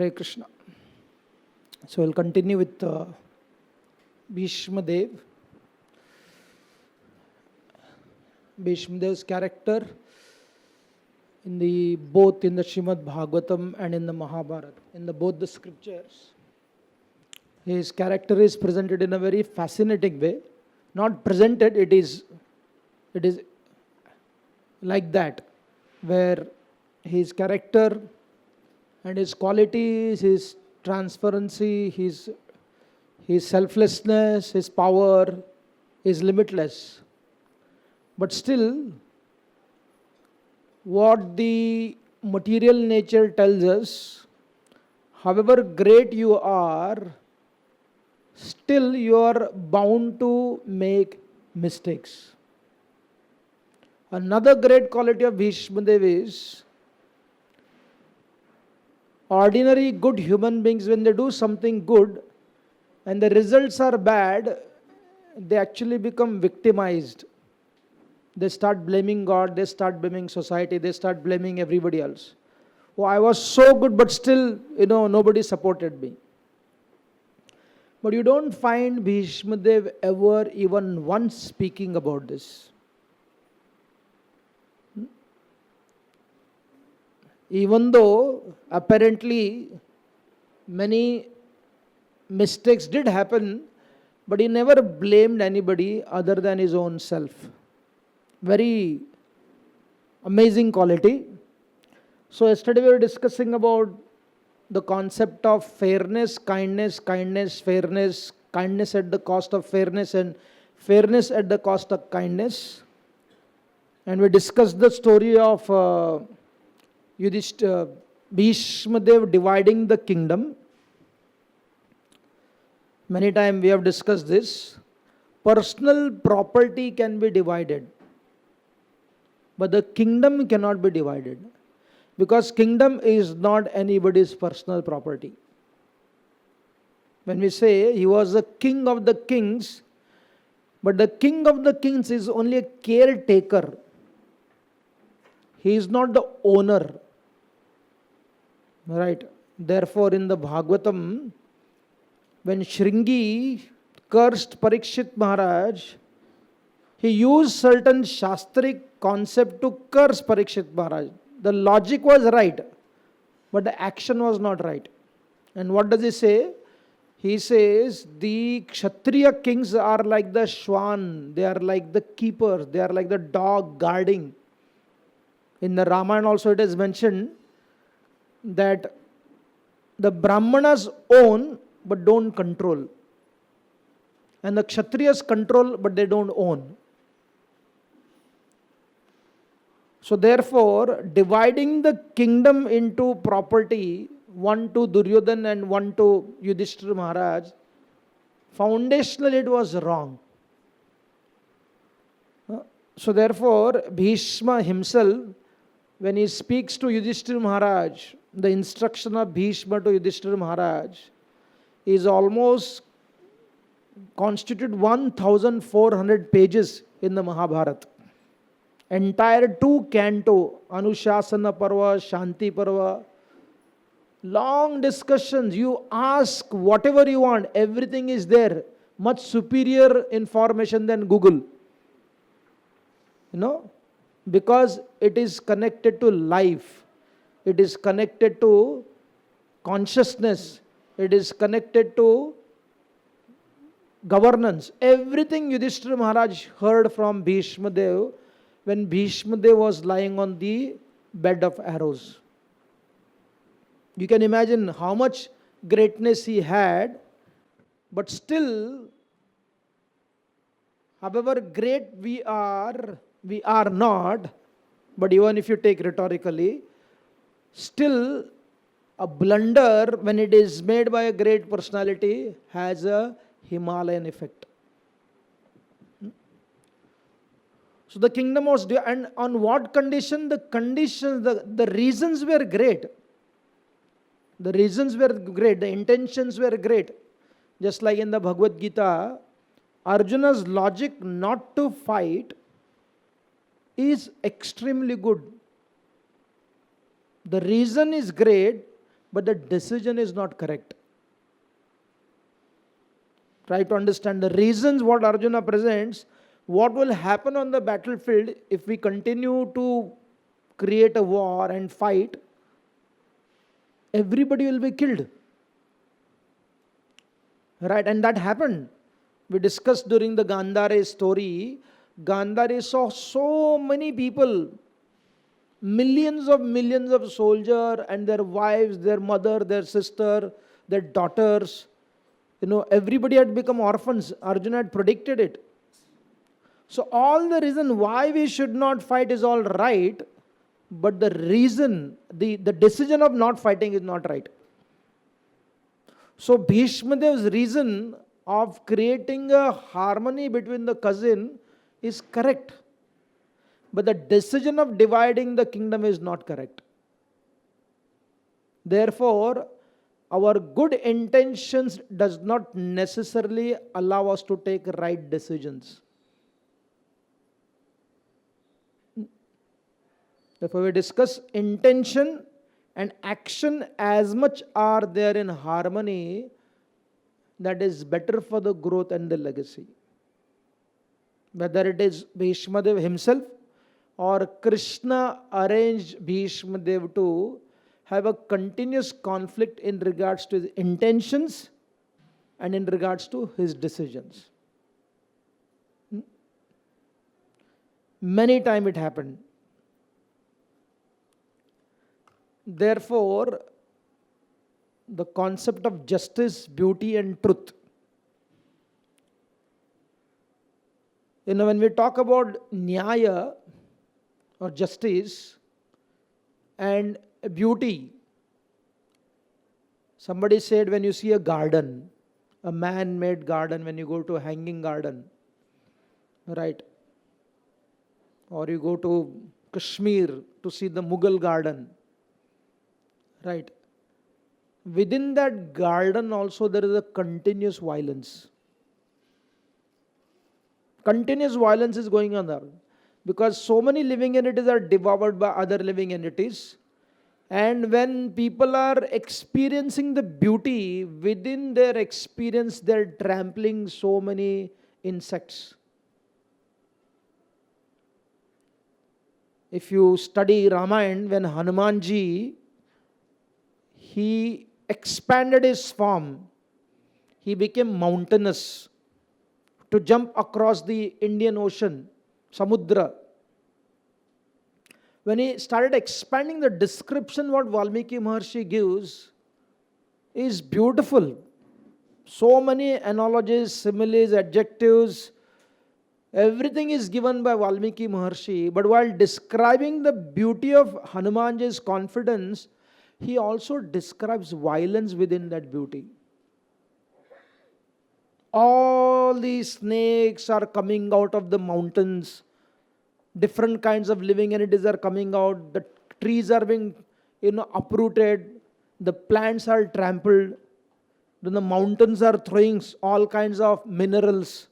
Hare Krishna. So we'll continue with Bhishma Dev. Bhishma Dev's character both in the Srimad Bhagavatam and in the Mahabharata, in both the scriptures. His character is presented in a very fascinating way. Not presented, it is like that, where his character and his qualities, his transparency, his selflessness, his power is limitless. But still, what the material nature tells us, however great you are, still you are bound to make mistakes. Another great quality of Bhishma Dev is, ordinary good human beings, when they do something good and the results are bad, they actually become victimized. They start blaming God, they start blaming society, they start blaming everybody else. Oh, I was so good, but still, nobody supported me. But you don't find Bhishma Dev ever even once speaking about this. Even though apparently many mistakes did happen, but he never blamed anybody other than his own self. Very amazing quality. So yesterday we were discussing about the concept of fairness, kindness, fairness, kindness at the cost of fairness, and fairness at the cost of kindness. And we discussed the story of Bhishma Dev dividing the kingdom. Many times we have discussed this. Personal property can be divided, but the kingdom cannot be divided, because kingdom is not anybody's personal property. When we say he was the king of the kings, but the king of the kings is only a caretaker. He is not the owner. Right? Therefore, in the Bhagavatam, when Shringi cursed Parikshit Maharaj, he used certain shastric concept to curse Parikshit Maharaj. The logic was right, but the action was not right. And what does he say? He says the Kshatriya kings are like the swan, they are like the keepers, they are like the dog guarding. In the Ramayana also it is mentioned that the Brahmanas own but don't control, and the Kshatriyas control but they don't own. So therefore, dividing the kingdom into property, one to Duryodhana and one to Yudhishthira Maharaj, foundationally it was wrong. So therefore, Bhishma himself, when he speaks to Yudhishthira Maharaj, the instruction of Bhishma to Yudhishthira Maharaj is almost constituted 1,400 pages in the Mahabharata. Entire 2 canto, Anushasana Parva, Shanti Parva, long discussions. You ask whatever you want, everything is there. Much superior information than Google. Because it is connected to life. It is connected to consciousness. It is connected to governance. Everything Yudhishthira Maharaj heard from Bhishma Dev when Bhishma Dev was lying on the bed of arrows. You can imagine how much greatness he had, but still, however great we are not, but even if you take rhetorically, still a blunder when it is made by a great personality has a Himalayan effect. So the kingdom was, and on what condition? The reasons were great. The reasons were great, the intentions were great. Just like in the Bhagavad Gita, Arjuna's logic not to fight is extremely good. The reason is great, but the decision is not correct. Try to understand the reasons what Arjuna presents, what will happen on the battlefield if we continue to create a war and fight. Everybody will be killed. Right, and that happened. We discussed during the Gandhara story. Gandhara saw so many people, millions of soldiers and their wives, their mother, their sister, their daughters. Everybody had become orphans. Arjuna had predicted it. So all the reason why we should not fight is all right, but the reason, the decision of not fighting is not right. So Bhishma Dev's reason of creating a harmony between the cousin is correct. But the decision of dividing the kingdom is not correct. Therefore, our good intentions does not necessarily allow us to take right decisions. Therefore, we discuss intention and action as much are there in harmony, that is better for the growth and the legacy. Whether it is Bhishma Dev himself or Krishna arranged Bhishma Dev to have a continuous conflict in regards to his intentions and in regards to his decisions. Many times it happened. Therefore, the concept of justice, beauty and truth. When we talk about nyaya or justice and beauty, somebody said when you see a garden, a man-made garden, when you go to a hanging garden, right? Or you go to Kashmir to see the Mughal garden, right? Within that garden also there is a continuous violence. Continuous violence is going on there. Because so many living entities are devoured by other living entities. And when people are experiencing the beauty, within their experience they are trampling so many insects. If you study Ramayana, when Hanumanji, he expanded his form, he became mountainous to jump across the Indian Ocean, Samudra. When he started expanding, the description what Valmiki Maharshi gives is beautiful. So many analogies, similes, adjectives, everything is given by Valmiki Maharshi. But while describing the beauty of Hanumanji's confidence, he also describes violence within that beauty. All these snakes are coming out of the mountains. Different kinds of living entities are coming out. The trees are being uprooted. The plants are trampled. Then the mountains are throwing all kinds of minerals.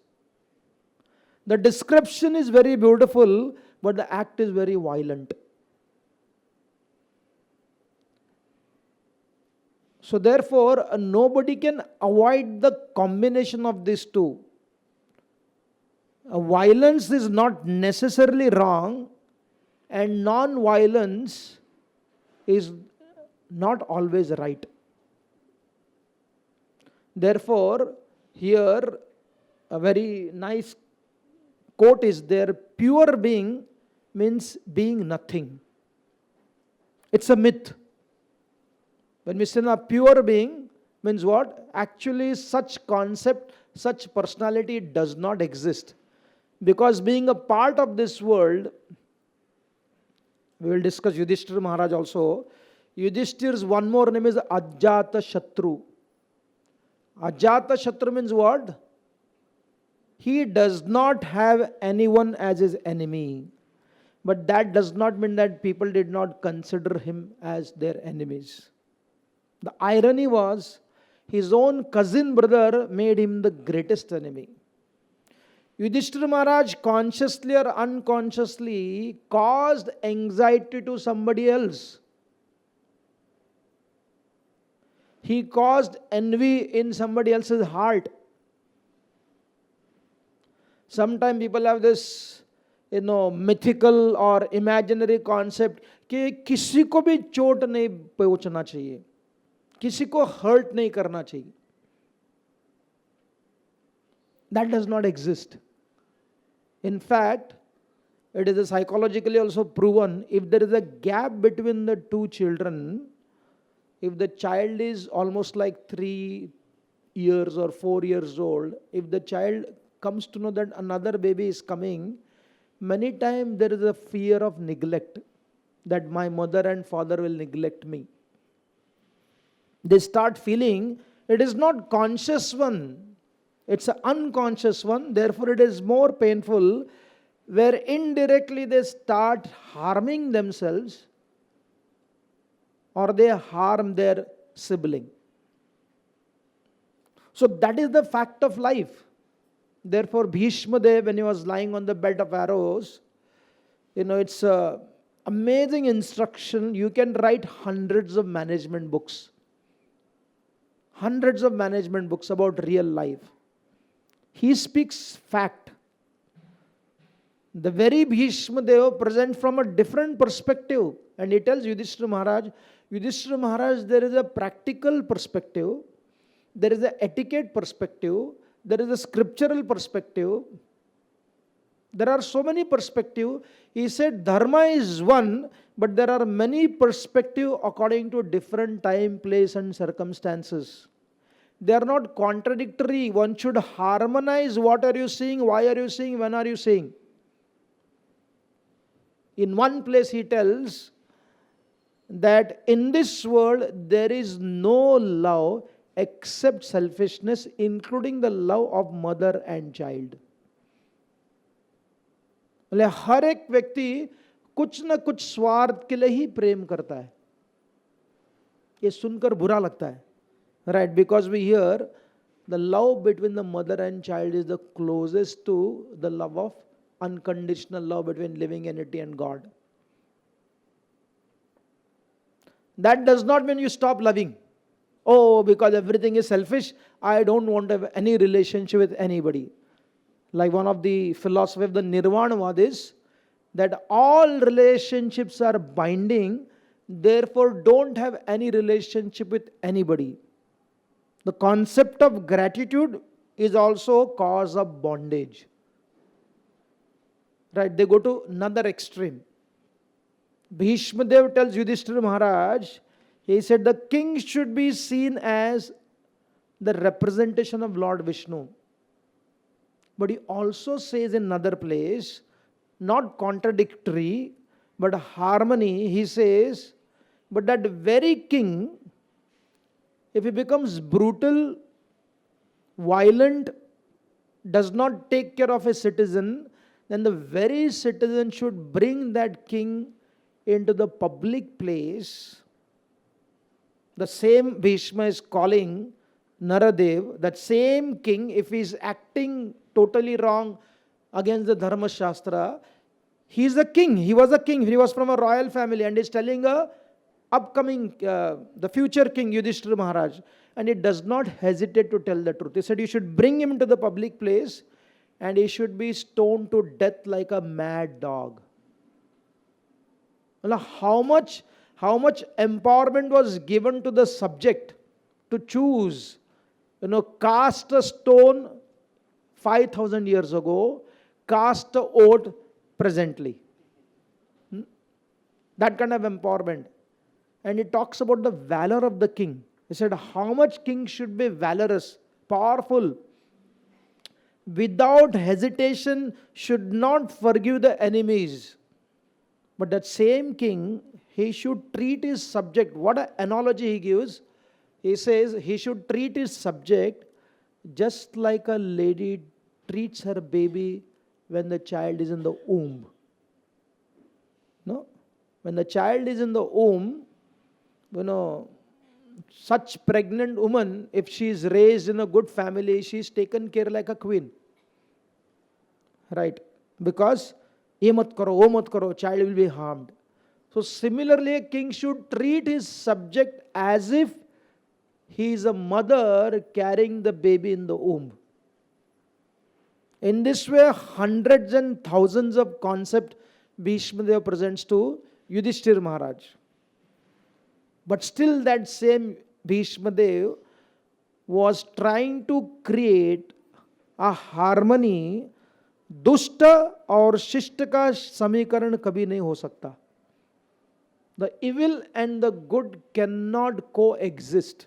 The description is very beautiful, but the act is very violent. So therefore, nobody can avoid the combination of these two. Violence is not necessarily wrong, and non-violence is not always right. Therefore, here a very nice quote is there: pure being means being nothing. It's a myth. When we say a pure being, means what? Actually, such concept, such personality does not exist. Because being a part of this world, we will discuss Yudhishthira Maharaj also. Yudhishthira's one more name is Ajata Shatru. Ajata Shatru means what? He does not have anyone as his enemy. But that does not mean that people did not consider him as their enemies. The irony was, his own cousin brother made him the greatest enemy. Yudhishthira Maharaj consciously or unconsciously caused anxiety to somebody else. he caused envy in somebody else's heart. Sometimes people have this, mythical or imaginary concept कि किसी को भी चोट नहीं पहुंचना चाहिए, किसी को हर्ट नहीं करना चाहिए. That does not exist. In fact, it is psychologically also proven, if there is a gap between the two children, if the child is almost like 3 years or 4 years old, if the child comes to know that another baby is coming, many times there is a fear of neglect, that my mother and father will neglect me. They start feeling it is not conscious one, it's an unconscious one, therefore it is more painful, where indirectly they start harming themselves or they harm their sibling. So that is the fact of life. Therefore, Bhishma Dev, when he was lying on the bed of arrows, it's a amazing instruction. You can write hundreds of management books about real life. He speaks fact. The very Bhishma Deva present from a different perspective, and he tells Yudhishthira Maharaj, there is a practical perspective, there is an etiquette perspective, there is a scriptural perspective, there are so many perspectives. He said dharma is one, but there are many perspectives according to different time, place and circumstances. They are not contradictory. One should harmonize. What are you seeing? Why are you seeing? When are you seeing? In one place he tells that in this world there is no love except selfishness, including the love of mother and child. हर एक व्यक्ति कुछ न कुछ स्वार्थ के लिए ही प्रेम करता है. ये सुनकर बुरा लगता है, right? Because we hear the love between the mother and child is the closest to the love of unconditional love between living entity and God. That does not mean you stop loving. Oh, because everything is selfish, I don't want to have any relationship with anybody. Like one of the philosophy of the Nirvanavad is that all relationships are binding, therefore don't have any relationship with anybody. The concept of gratitude is also a cause of bondage. Right? They go to another extreme. Bhishma Dev tells Yudhishthira Maharaj, he said the king should be seen as the representation of Lord Vishnu. But he also says in another place, not contradictory, but harmony, he says, but that very king, if he becomes brutal, violent, does not take care of a citizen, then the very citizen should bring that king into the public place. The same Bhishma is calling Naradev, that same king, if he is acting totally wrong against the Dharma Shastra, he is the king. He was a king. He was from a royal family and is telling a upcoming, the future king Yudhishthira Maharaj. And he does not hesitate to tell the truth. He said you should bring him to the public place and he should be stoned to death like a mad dog. How much empowerment was given to the subject to choose, cast a stone 5,000 years ago, cast a vote presently. That kind of empowerment. And it talks about the valor of the king. He said how much king should be valorous, powerful, without hesitation, should not forgive the enemies. But that same king, he should treat his subject. What an analogy he gives. He says he should treat his subject just like a lady treats her baby when the child is in the womb. No? When the child is in the womb, such pregnant woman, if she is raised in a good family, she is taken care like a queen. Right? Because ye mat karo, wo mat karo, child will be harmed. So similarly, a king should treat his subject as if he is a mother carrying the baby in the womb. In this way, hundreds and thousands of concept Bhishma Deva presents to Yudhishthir Maharaj. But still that same Bhishma Deva was trying to create a harmony. दुष्ट और शिष्ट का समीकरण कभी नहीं हो सकता. The evil and the good cannot coexist.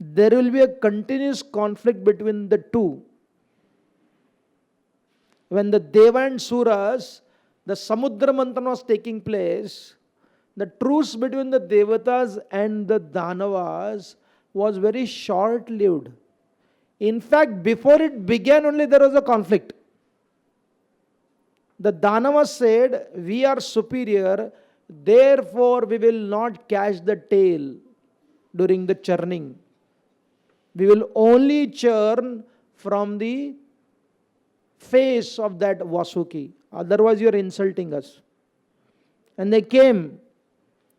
There will be a continuous conflict between the two. When the Deva and Suras, the Samudra Manthan was taking place, the truce between the Devatas and the Danavas was very short-lived. In fact, before it began only there was a conflict. The Danavas said, we are superior, therefore we will not catch the tail during the churning. We will only churn from the face of that Vasuki. Otherwise you are insulting us. And they came,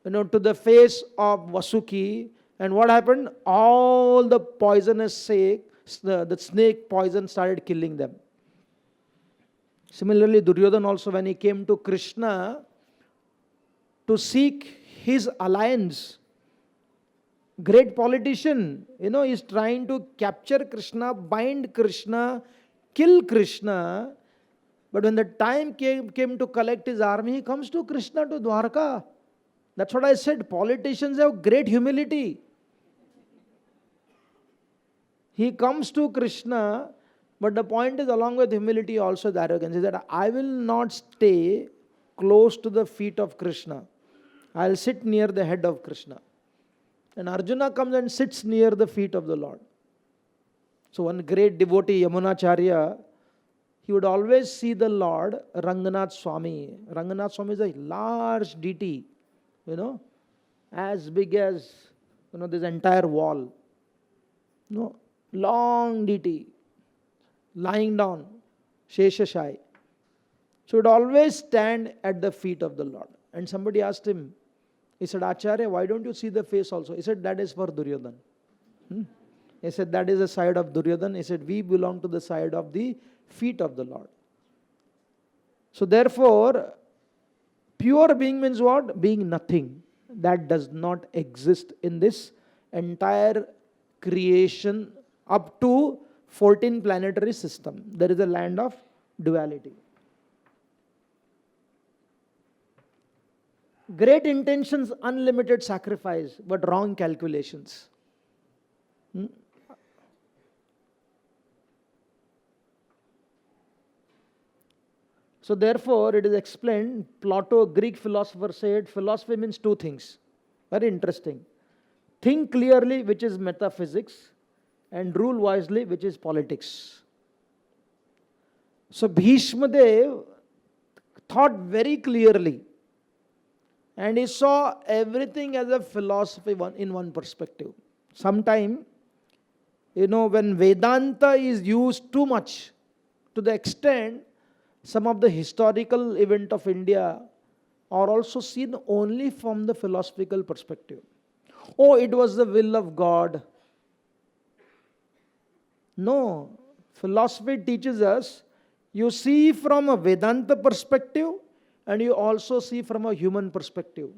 to the face of Vasuki, and what happened? All the poisonous the snake poison started killing them. Similarly, Duryodhana also, when he came to Krishna to seek his alliance, great politician, is trying to capture Krishna, bind Krishna, kill Krishna. But when the time came to collect his army, he comes to Krishna, to Dwarka. That's what I said. Politicians have great humility. He comes to Krishna, but the point is, along with humility also the arrogance is that I will not stay close to the feet of Krishna. I will sit near the head of Krishna. And Arjuna comes and sits near the feet of the Lord. So one great devotee, Yamunacharya, he would always see the Lord, Ranganath Swami. Ranganath Swami is a large deity, as big as, this entire wall. Long deity, lying down, Sheshashai. So it always stand at the feet of the Lord. And somebody asked him, he said, Acharya, why don't you see the face also? He said, that is for Duryodhana. He said, that is the side of Duryodhana. He said, we belong to the side of the feet of the Lord. So therefore, pure being means what? Being nothing. That does not exist in this entire creation up to 14 planetary system. There is a land of duality. Great intentions, unlimited sacrifice, but wrong calculations. So therefore, it is explained, Plato, Greek philosopher, said philosophy means two things. Very interesting. Think clearly, which is metaphysics, and rule wisely, which is politics. So Bhishma Dev thought very clearly, and he saw everything as a philosophy in one perspective. Sometime, when Vedanta is used too much, to the extent some of the historical events of India are also seen only from the philosophical perspective. Oh, it was the will of God. No, philosophy teaches us, you see from a Vedanta perspective and you also see from a human perspective.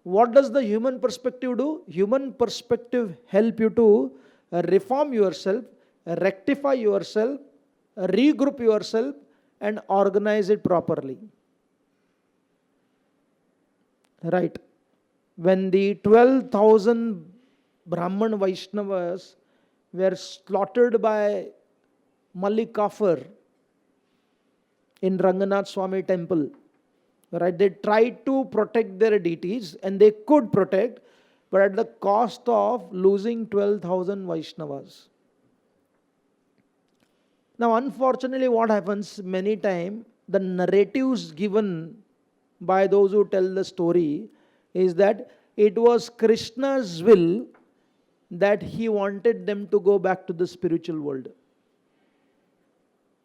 What does the human perspective do? Human perspective help you to reform yourself, rectify yourself, regroup yourself and organize it properly. Right. When the 12,000 Brahman Vaishnavas were slaughtered by Malik Kafur in Ranganath Swami temple, right? They tried to protect their deities and they could protect, but at the cost of losing 12,000 Vaishnavas. Now, unfortunately, what happens many times, the narratives given by those who tell the story is that it was Krishna's will that he wanted them to go back to the spiritual world.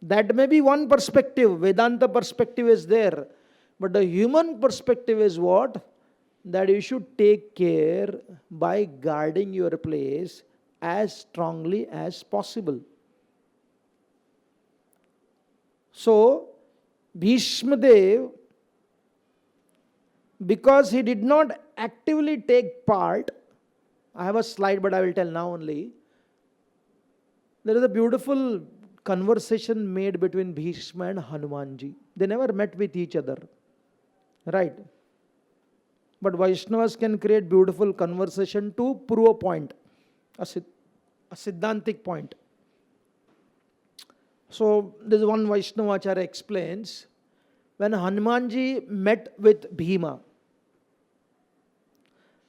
That may be one perspective, Vedanta perspective is there, but the human perspective is what? that you should take care by guarding your place as strongly as possible. So, Bhishma Dev, because he did not actively take part, I have a slide but I will tell now only. There is a beautiful conversation made between Bhishma and Hanumanji. They never met with each other. Right? But Vaishnavas can create beautiful conversation to prove a point, a Siddhantic point. So, this one Vaishnavacharya explains, when Hanumanji met with Bhima,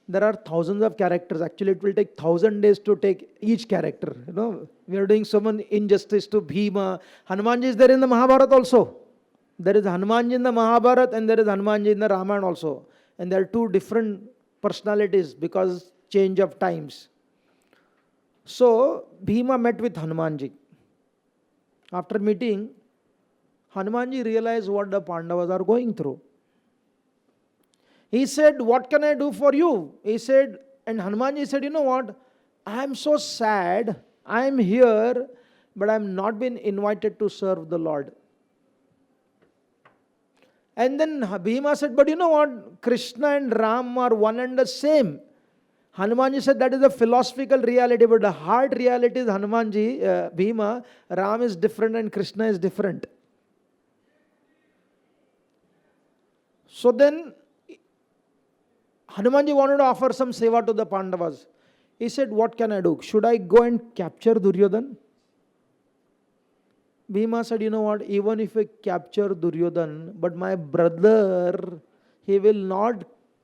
there are thousands of characters. Actually, it will take 1,000 days to take each character. We are doing so much injustice to Bhima. Hanumanji is there in the Mahabharata also. There is Hanumanji in the Mahabharata and there is Hanumanji in the Ramayana also. And there are two different personalities because change of times. So, Bhima met with Hanumanji. After meeting, Hanumanji realized what the Pandavas are going through. He said, what can I do for you? He said, and Hanumanji said, you know what? I am so sad. I am here, but I am not been invited to serve the Lord. And then Bhima said, but you know what? Krishna and Ram are one and the same. Hanumanji said that is a philosophical reality, but the hard reality is Bhima, Ram is different and Krishna is different. So then, Hanumanji wanted to offer some seva to the Pandavas. He said, what can I do? Should I go and capture Duryodhan? Bhima said, you know what? Even if I capture Duryodhan, but my brother, he will not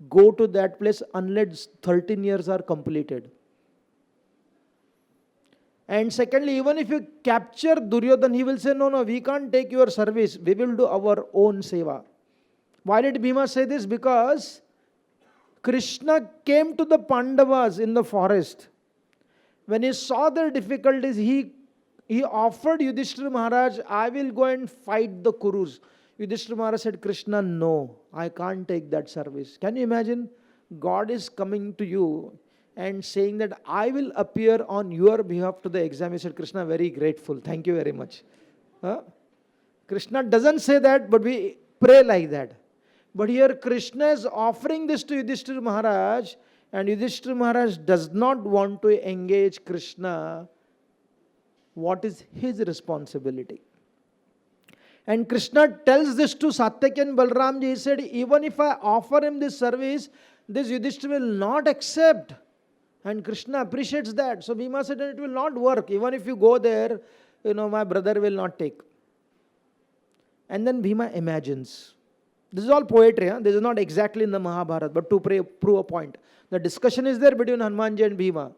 go to that place unless 13 years are completed. And secondly, even if you capture Duryodhan, he will say, no, we can't take your service. We will do our own seva. Why did Bhima say this? Because Krishna came to the Pandavas in the forest. When he saw their difficulties, he offered Yudhishthira Maharaj, I will go and fight the Kurus. Yudhishthira Maharaj said, Krishna, no, I can't take that service. Can you imagine? God is coming to you and saying that I will appear on your behalf to the exam. He said, Krishna, very grateful. Thank you very much. Krishna doesn't say that, but we pray like that. But here Krishna is offering this to Yudhishthira Maharaj, and Yudhishthira Maharaj does not want to engage Krishna. What is his responsibility? And Krishna tells this to Satyaki and Balramji. He said, even if I offer him this service, this Yudhishthira will not accept. And Krishna appreciates that. So Bhima said, it will not work. Even if you go there, my brother will not take. And then Bhima imagines. This is all poetry. This is not exactly in the Mahabharata, but to prove a point. The discussion is there between Hanumanji and Bhima.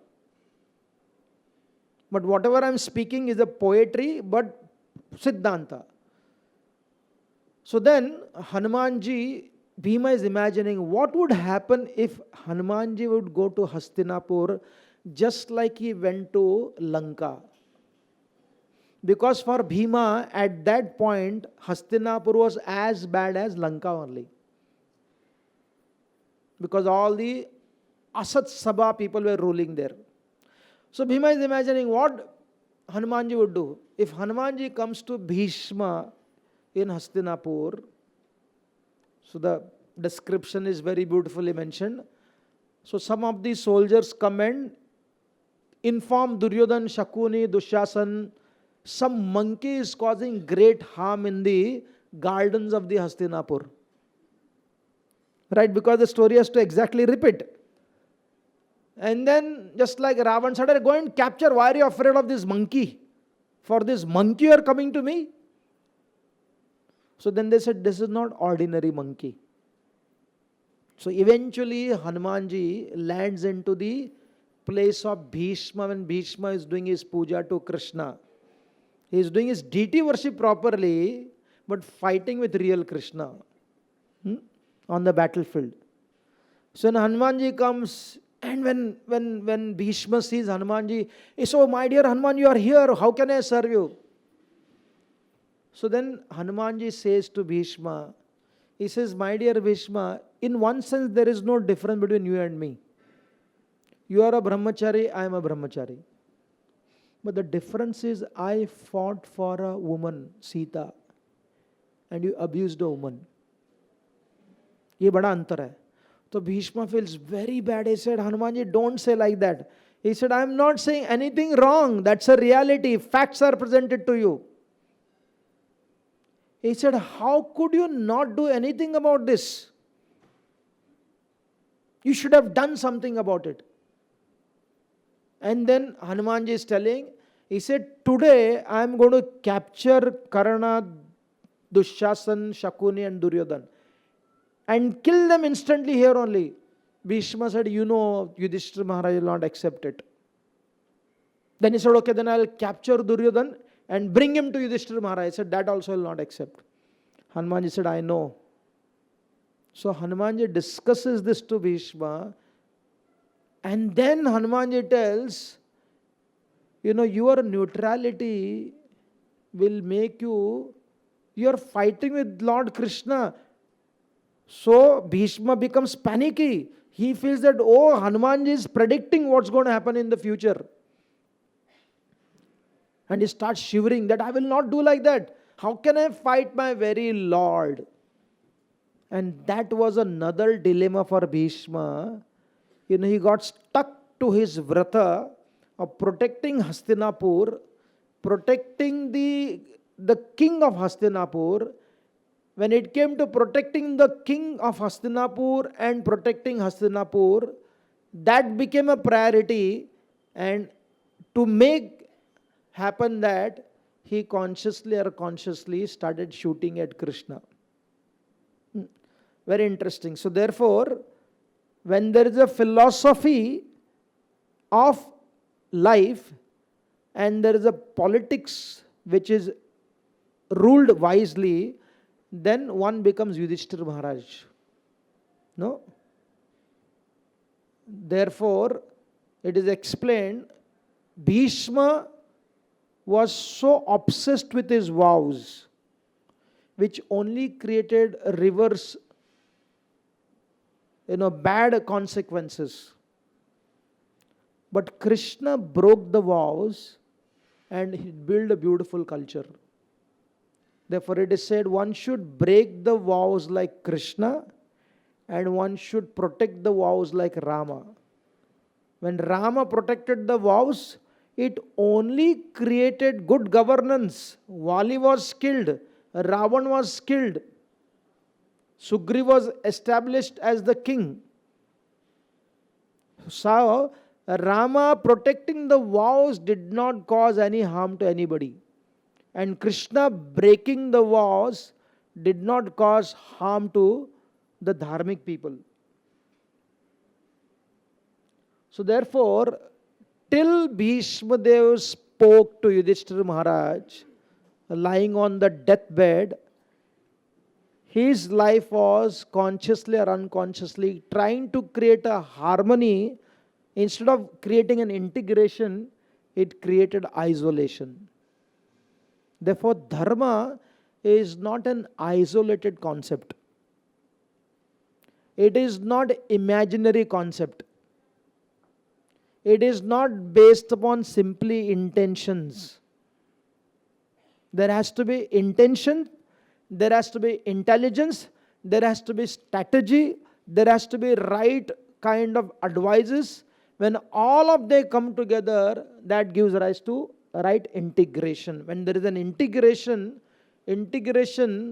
But whatever I am speaking is a poetry, but Siddhanta. So then Bhima is imagining what would happen if Hanumanji would go to Hastinapur just like he went to Lanka. Because for Bhima, at that point, Hastinapur was as bad as Lanka only. Because all the Asat Sabha people were ruling there. So Bhima is imagining what Hanumanji would do. If Hanumanji comes to Bhishma in Hastinapur, so the description is very beautifully mentioned. So some of the soldiers come and inform Duryodhan, Shakuni, Dushasan, some monkey is causing great harm in the gardens of the Hastinapur. Right? Because the story has to exactly repeat. And then, just like Ravan said, go and capture. Why are you afraid of this monkey? For this monkey you are coming to me? So then they said, this is not ordinary monkey. So eventually Hanumanji lands into the place of Bhishma when Bhishma is doing his puja to Krishna. He is doing his deity worship properly, but fighting with real Krishna on the battlefield. So when Hanumanji comes, and when Bhishma sees Hanumanji, he says, oh my dear Hanuman, you are here, how can I serve you? So then Hanumanji says to Bhishma, He says, my dear Bhishma, in one sense there is no difference between you and me. You are a brahmachari, I am a brahmachari. But the difference is I fought for a woman, Sita, and you abused a woman. ये बड़ा अंतर है. So Bhishma feels very bad. He said, Hanumanji, don't say like that. He said, I am not saying anything wrong. That's a reality. Facts are presented to you. He said, how could you not do anything about this? You should have done something about it. And then Hanumanji is telling, he said, today I am going to capture Karna, Dushasan, Shakuni and Duryodhan and kill them instantly here only. Bhishma said, you know, Yudhishthira Maharaj will not accept it. Then he said, okay, then I will capture Duryodhan and bring him to Yudhishthira Maharaj. He said, that also will not accept. Hanumanji said, I know. So Hanumanji discusses this to Bhishma, and then Hanumanji tells, you know, your neutrality will make you are fighting with Lord Krishna. So Bhishma becomes panicky. He feels that, oh, Hanumanji is predicting what's going to happen in the future. And he starts shivering that I will not do like that. How can I fight my very Lord? And that was another dilemma for Bhishma. You know, he got stuck to his vrata of protecting Hastinapur, protecting the king of Hastinapur. When it came to protecting the king of Hastinapur and protecting Hastinapur, that became a priority, and to make happen that, he consciously or unconsciously started shooting at Krishna. Very interesting. So therefore, when there is a philosophy of life and there is a politics which is ruled wisely, then one becomes Yudhishthira Maharaj. No? Therefore, it is explained, Bhishma was so obsessed with his vows, which only created reverse, bad consequences. But Krishna broke the vows and he built a beautiful culture. Therefore, it is said one should break the vows like Krishna and one should protect the vows like Rama. When Rama protected the vows, it only created good governance. Vali was killed, Ravan was killed, Sugri was established as the king. So, Rama protecting the vows did not cause any harm to anybody. And Krishna breaking the vows did not cause harm to the dharmic people. So therefore, till Bhishma Dev spoke to Yudhishthira Maharaj, lying on the deathbed, his life was consciously or unconsciously trying to create a harmony. Instead of creating an integration, it created isolation. Therefore, dharma is not an isolated concept. It is not imaginary concept. It is not based upon simply intentions. There has to be intention, there has to be intelligence, there has to be strategy, there has to be right kind of advices. When all of they come together, that gives rise to right integration. When there is an integration,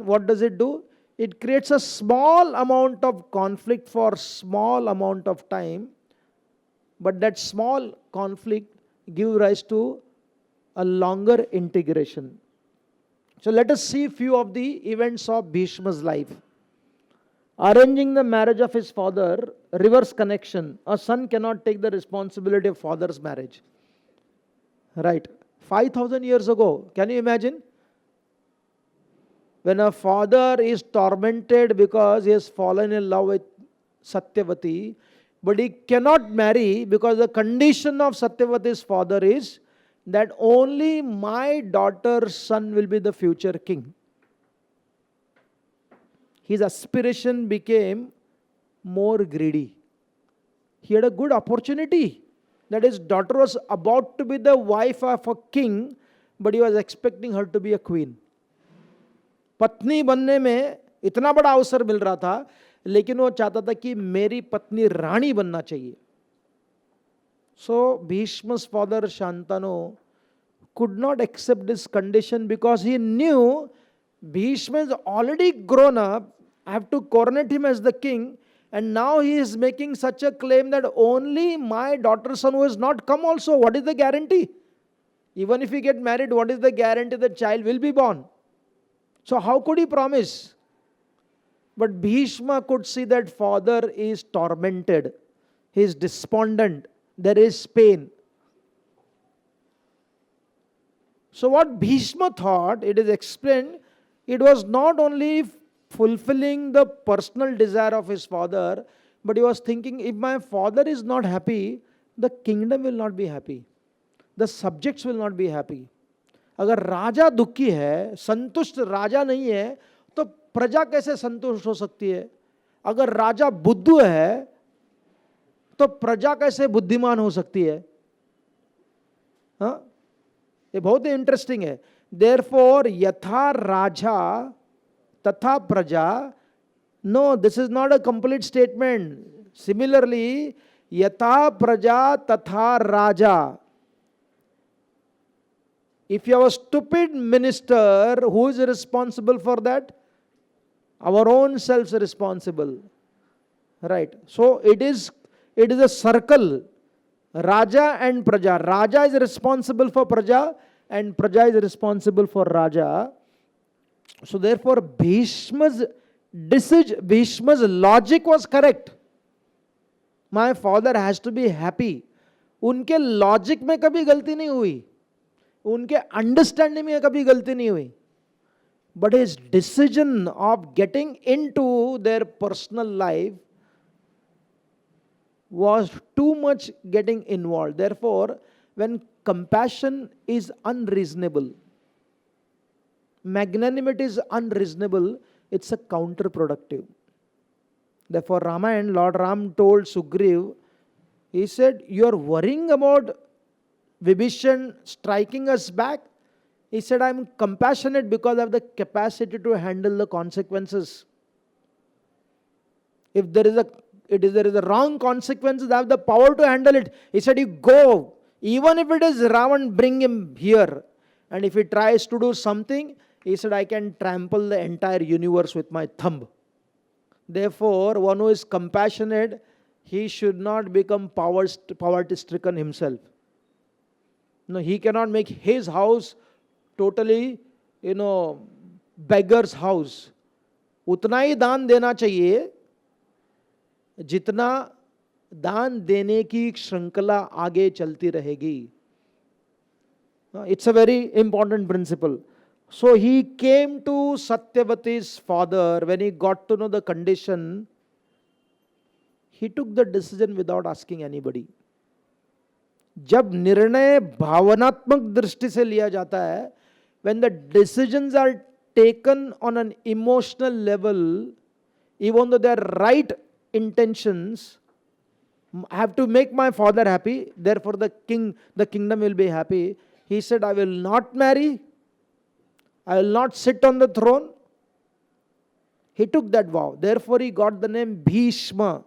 what does it do? It creates a small amount of conflict for small amount of time, but that small conflict gives rise to a longer integration. So let us see few of the events of Bhishma's life. Arranging the marriage of his father, reverse connection. A son cannot take the responsibility of father's marriage. Right. 5,000 years ago, can you imagine? When a father is tormented because he has fallen in love with Satyavati, but he cannot marry because the condition of Satyavati's father is that only my daughter's son will be the future king. his aspiration became more greedy. He had a good opportunity that his daughter was about to be the wife of a king, but he was expecting her to be a queen. पत्नी बनने में इतना बड़ा अवसर मिल रहा था, लेकिन वो चाहता था कि मेरी पत्नी रानी बनना चाहिए. So Bhishma's father Shantanu could not accept this condition because he knew Bhishma is already grown up. I have to coronate him as the king, and now he is making such a claim that only my daughter's son who has not come also. What is the guarantee? Even if he get married, what is the guarantee that child will be born? So how could he promise? But Bhishma could see that father is tormented. He is despondent. There is pain. So what Bhishma thought, it is explained, it was not only fulfilling the personal desire of his father, but he was thinking, if my father is not happy, the kingdom will not be happy. The subjects will not be happy. अगर राजा दुखी है, संतुष्ट राजा नहीं है, तो प्रजा कैसे संतुष्ट हो सकती है? अगर राजा बुद्धू है, तो प्रजा कैसे बुद्धिमान हो सकती है? हाँ, ये बहुत ही इंटरेस्टिंग है. Therefore, यथा राजा तथा प्रजा. No, this is not a complete statement. Similarly, यथा प्रजा तथा राजा. If you have a stupid minister, who is responsible for that? Our own selves are responsible. Right. So it is a circle. Raja and Praja. Raja is responsible for Praja and Praja is responsible for Raja. So therefore Bhishma's logic was correct. My father has to be happy. उनके logic में कभी गलती नहीं हुई, उनके understanding में कभी गलती नहीं हुई. But his decision of getting into their personal life was too much getting involved. Therefore, when compassion is unreasonable, magnanimity is unreasonable, it's a counterproductive. Therefore, Ramayana, Lord Ram told Sugriv, he said, you are worrying about Vibhishan striking us back. He said, I am compassionate because I have the capacity to handle the consequences. If there is a wrong consequences, I have the power to handle it. He said, you go. Even if it is Ravan, bring him here. And if he tries to do something, he said, I can trample the entire universe with my thumb. Therefore, one who is compassionate, he should not become poverty-stricken himself. No, he cannot make his house totally, beggar's house. उतना ही दान देना चाहिए जितना दान देने की श्रृंखला आगे चलती रहेगी. It's a very important principle. So he came to Satyavati's father. When he got to know the condition, he took the decision without asking anybody. जब निर्णय भावनात्मक दृष्टि से लिया जाता है, when the decisions are taken on an emotional level, even though they are right intentions, I have to make my father happy, therefore the kingdom will be happy. He said, I will not marry, I will not sit on the throne. He took that vow. Therefore he got the name Bhishma.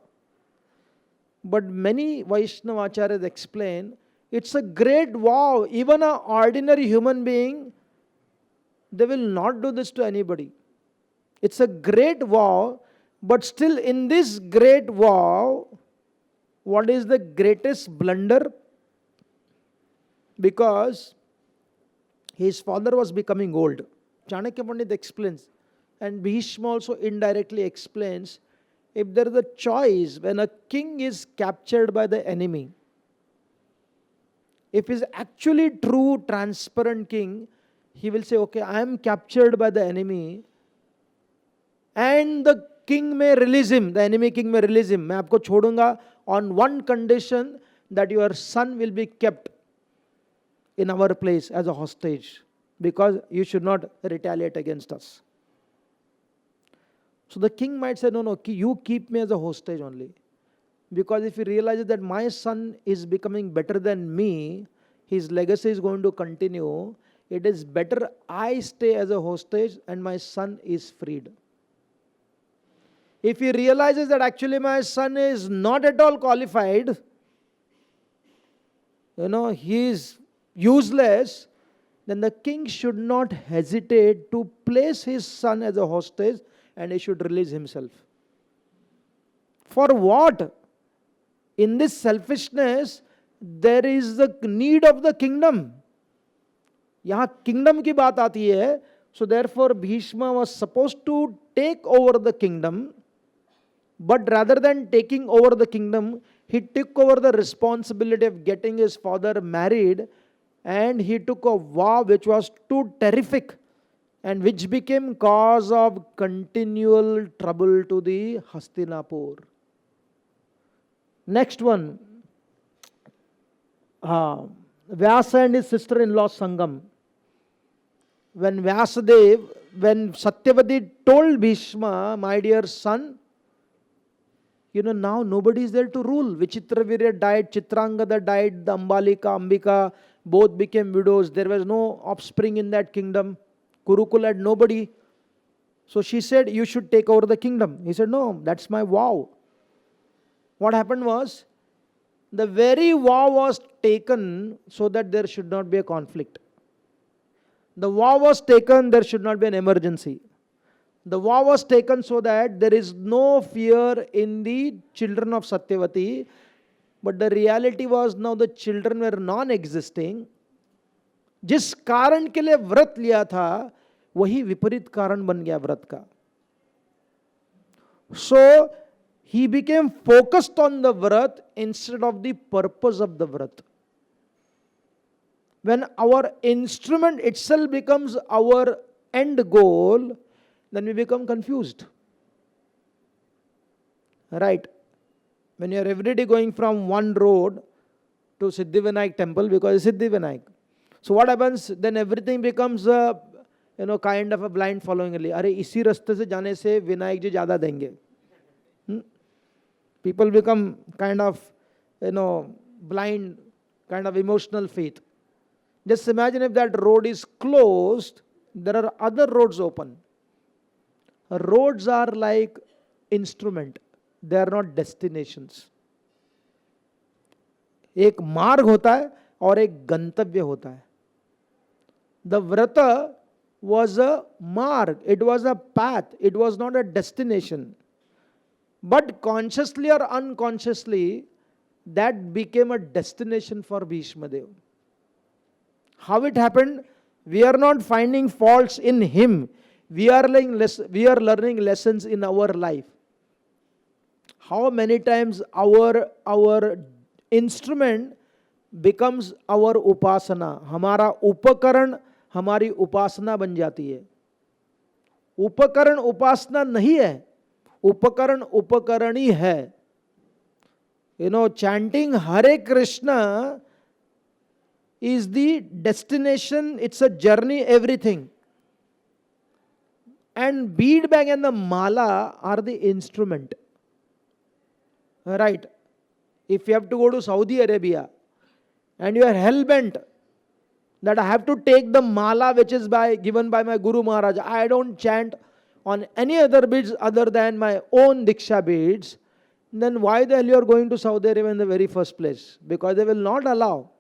But many Vaishnava acharyas explain, it's a great vow. Even an ordinary human being, they will not do this to anybody. It's a great vow, but still in this great vow, what is the greatest blunder? Because his father was becoming old. Chanakya Pandit explains, and Bhishma also indirectly explains, if there is a choice when a king is captured by the enemy, if he is actually true, transparent king, he will say, okay, I am captured by the enemy, and the king may release him, the enemy king may release him. मैं आपको छोड़ूंगा on one condition, that your son will be kept in our place as a hostage, because you should not retaliate against us. So the king might say, no, no, you keep me as a hostage only. Because if he realizes that my son is becoming better than me, his legacy is going to continue, it is better I stay as a hostage and my son is freed. If he realizes that actually my son is not at all qualified, he is useless, then the king should not hesitate to place his son as a hostage and he should release himself. For what? In this selfishness, there is the need of the kingdom. यहाँ kingdom की बात आती है. So therefore Bhishma was supposed to take over the kingdom, but rather than taking over the kingdom, he took over the responsibility of getting his father married, and he took a vow which was too terrific and which became cause of continual trouble to the Hastinapur. Next one, Vyasa and his sister-in-law Sangam. When Satyavati told Bhishma, my dear son, now nobody is there to rule. Vichitravirya died, Chitrangada died, the Ambalika, Ambika, both became widows. There was no offspring in that kingdom. Kurukul had nobody. So she said, you should take over the kingdom. He said, no, that's my vow. What happened was, the very vow was taken so that there should not be a conflict. The vow was taken, there should not be an emergency. The vow was taken so that there is no fear in the children of Satyavati. But the reality was now the children were non-existing. जिस कारण के लिए व्रत लिया था, वही विपरीत कारण बन गया व्रत का. So he became focused on the vrat instead of the purpose of the vrat. When our instrument itself becomes our end goal, then we become confused. Right? When you are every day going from one road to Siddhivinayak temple because it's Siddhivinayak. So what happens? Then everything becomes a kind of a blind following. अरे इसी रास्ते से जाने से विनायक जी ज़्यादा देंगे. People become kind of, blind, kind of emotional faith. Just imagine if that road is closed, there are other roads open. Roads are like instrument. They are not destinations. एक मार्ग होता है और एक गंतव्य होता है. The vrata was a marg. It was a path. It was not a destination. But consciously or unconsciously, that became a destination for Bhishma Dev. How it happened? We are not finding faults in him. We are learning lessons in our life. How many times our instrument becomes our upasana. हमारा उपकरण हमारी उपासना बन जाती है. उपकरण उपासना नहीं है. उपकरण उपकरणी है. Chanting Hare Krishna is the destination. It's a journey, everything. And bead bag and the mala are the instrument. Right? If you have to go to Saudi Arabia and you are hell-bent that I have to take the mala which is given by my Guru Maharaj, I don't chant on any other beads other than my own Diksha beads, then why the hell you are going to Saudi Arabia in the very first place? Because they will not allow.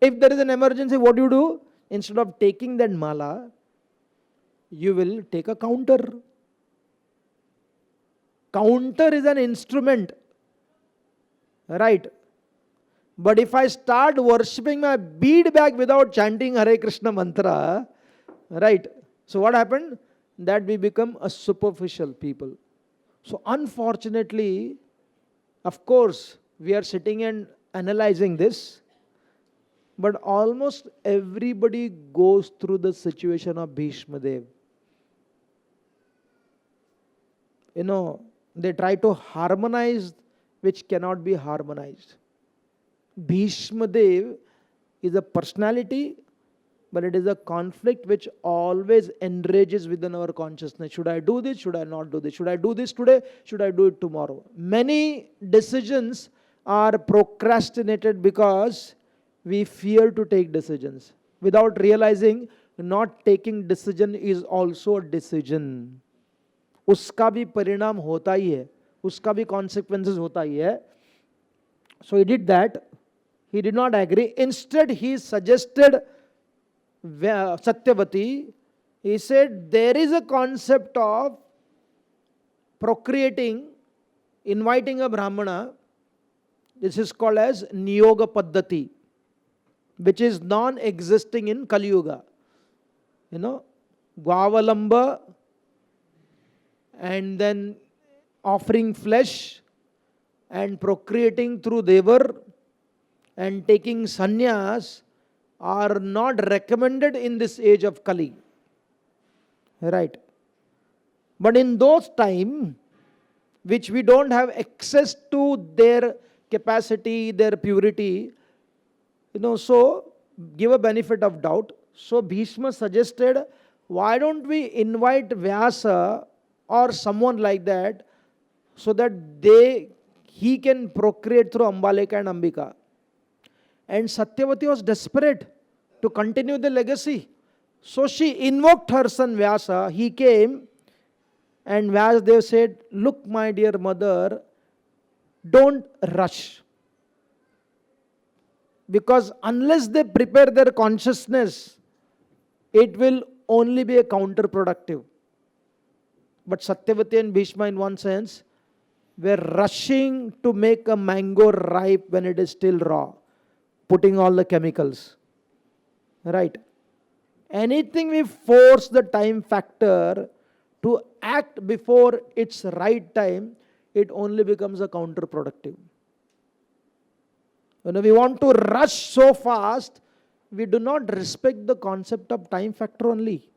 If there is an emergency, what do you do? Instead of taking that mala, you will take a counter. Counter is an instrument. Right? But if I start worshipping my bead bag without chanting Hare Krishna mantra, right? So what happened? That we become a superficial people. So unfortunately, of course, we are sitting and analyzing this, but almost everybody goes through the situation of Bhishma Dev. They try to harmonize which cannot be harmonized. Bhishma Dev is a personality but it is a conflict which always enrages within our consciousness. Should I do this? Should I not do this? Should I do this today? Should I do it tomorrow? Many decisions are procrastinated because we fear to take decisions without realizing not taking decision is also a decision. उसका भी परिणाम होता ही है, उसका भी consequences होता ही है. So he did that. He did not agree. Instead, he suggested Satyavati. He said there is a concept of procreating, inviting a Brahmana. This is called as Niyoga Paddhati, which is non-existing in Kali Yuga. Gvavalamba and then offering flesh and procreating through Devar and taking sannyas are not recommended in this age of Kali. Right. But in those time, which we don't have access to their capacity, their purity, so give a benefit of doubt. So Bhishma suggested, why don't we invite Vyasa or someone like that so that he can procreate through Ambalika and Ambika. And Satyavati was desperate to continue the legacy. So she invoked her son Vyasa. He came and Vyasadeva said, look my dear mother, don't rush. Because unless they prepare their consciousness, it will only be a counterproductive. But Satyavati and Bhishma in one sense were rushing to make a mango ripe when it is still raw, putting all the chemicals. Right. Anything we force the time factor to act before its right time, it only becomes a counterproductive. When we want to rush so fast, we do not respect the concept of time factor only.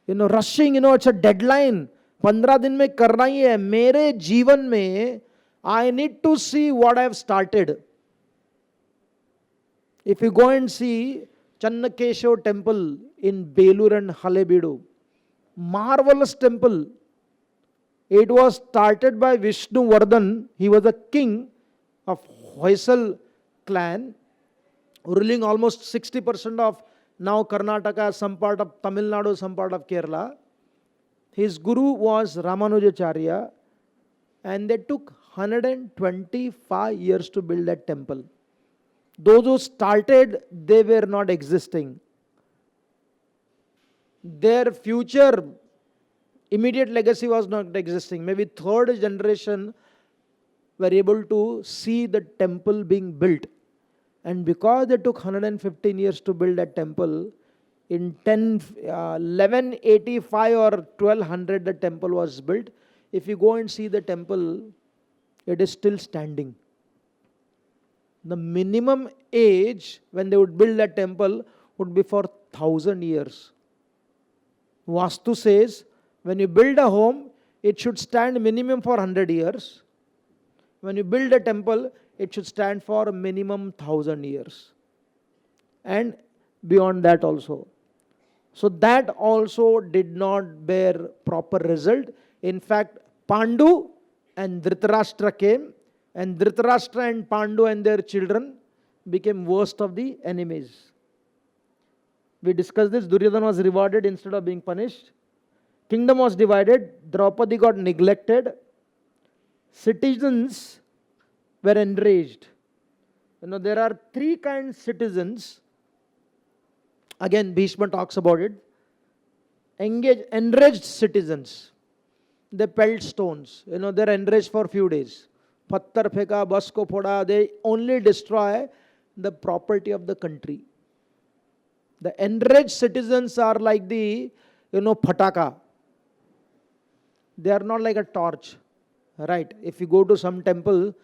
Rushing, it's a deadline. 15 दिन में करना ही है. मेरे जीवन में I need to see what I have started. If you go and see Channakeshwar temple in Belur and Halebeedu, marvelous temple. It was started by Vishnuvardhan. He was a king of Hoysal clan, ruling almost 60% of now Karnataka, some part of Tamil Nadu, some part of Kerala. His guru was Ramanujacharya, and they took 125 years to build that temple. Those who started, they were not existing. Their future immediate legacy was not existing. Maybe third generation were able to see the temple being built. And because they took 115 years to build that temple, in 1185 or 1200 the temple was built. If you go and see the temple, it is still standing. The minimum age when they would build that temple would be for 1000 years. Vastu says, when you build a home, it should stand minimum for 100 years. When you build a temple, it should stand for a minimum 1000 years. And beyond that also. So that also did not bear proper result. In fact, Pandu and Dhritarashtra came, and Dhritarashtra and Pandu and their children became worst of the enemies. We discussed this. Duryodhana was rewarded instead of being punished. Kingdom was divided. Draupadi got neglected. Citizens were enraged. There are three kinds of citizens. Again, Bhishma talks about it. Enraged citizens. They pelt stones. They're enraged for a few days. Pattar pheka, bus ko phoda. They only destroy the property of the country. The enraged citizens are like the, phataka. They are not like a torch. Right? If you go to some temple,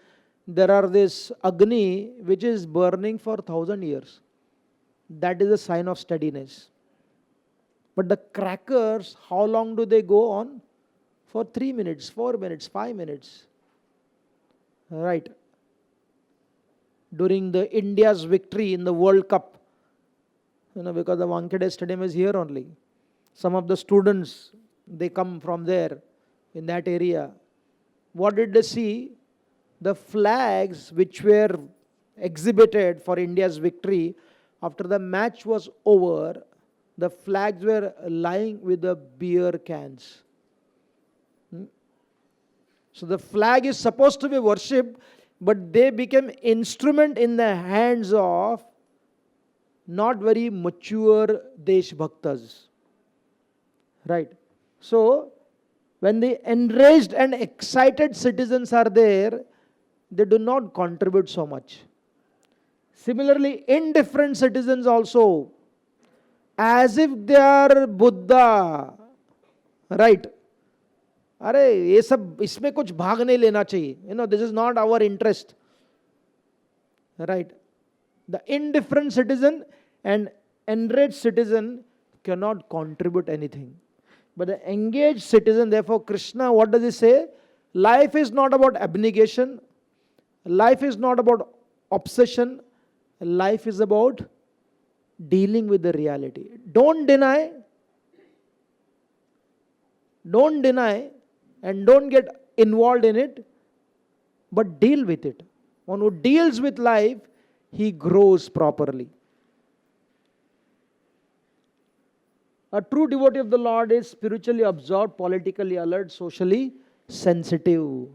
there are this Agni which is burning for 1000 years. That is a sign of steadiness. But the crackers, how long do they go on? For 3 minutes, 4 minutes, 5 minutes. Right. During the India's victory in the World Cup, because the Wankhede Stadium is here only. Some of the students, they come from there, in that area. What did they see? The flags which were exhibited for India's victory, after the match was over, the flags were lying with the beer cans. So the flag is supposed to be worshipped, but they became instrument in the hands of not very mature Desh Bhaktas. Right. So when the enraged and excited citizens are there, they do not contribute so much. Similarly, indifferent citizens also, as if they are Buddha. Right. अरे ये सब इसमें कुछ भाग नहीं लेना चाहिए. This is not our interest. Right. The indifferent citizen and enraged citizen cannot contribute anything. But the engaged citizen, therefore Krishna, what does he say? Life is not about abnegation. Life is not about obsession. Life is about dealing with the reality. Don't deny and don't get involved in it, but deal with it. One who deals with life, he grows properly. A true devotee of the Lord is spiritually absorbed, politically alert, socially sensitive.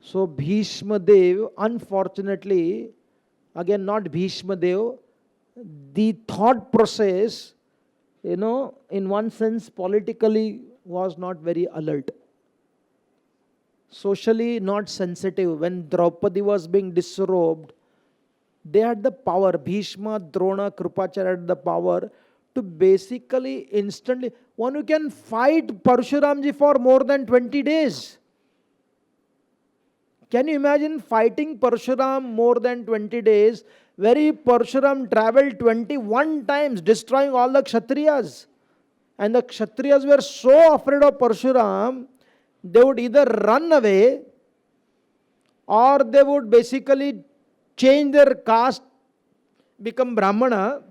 So Bhishma Dev, unfortunately, again not Bhishma Dev, the thought process, in one sense politically was not very alert. Socially not sensitive. When Draupadi was being disrobed, they had the power. Bhishma, Drona, Krupacharya had the power to basically instantly, one who can fight Parshuramji for more than 20 days. Can you imagine fighting Parshuram more than 20 days? Where Parshuram traveled 21 times, destroying all the Kshatriyas. And the Kshatriyas were so afraid of Parshuram, they would either run away or they would basically change their caste, become Brahmana,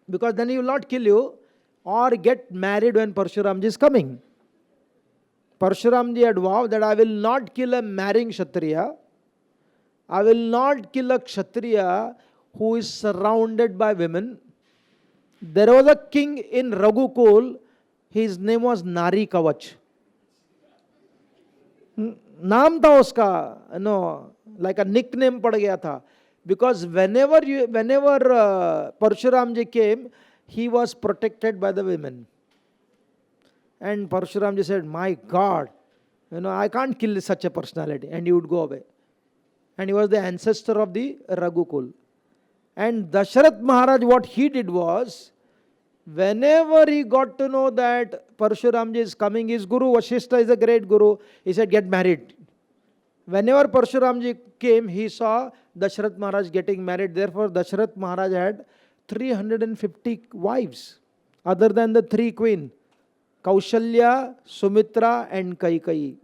because then he will not kill you, or get married when Parshuramji is coming. Parshuramji had vowed that I will not kill a marrying Kshatriya. I will not kill a Kshatriya who is surrounded by women. There was a king in Raghukul, his name was Nari Kavach. नाम था उसका, like a nickname पड़ गया था. Because whenever Parshuramji came, he was protected by the women. And Parshuramji said, my God, I can't kill such a personality. And he would go away. And he was the ancestor of the Raghukul. And Dasharath Maharaj, what he did was, whenever he got to know that Parshuramji is coming, his guru, Vashishta is a great guru, he said, get married. Whenever Parshuramji came, he saw Dasharath Maharaj getting married. Therefore, Dasharath Maharaj had 350 wives, other than the three queens, Kaushalya, Sumitra and Kaikeyi.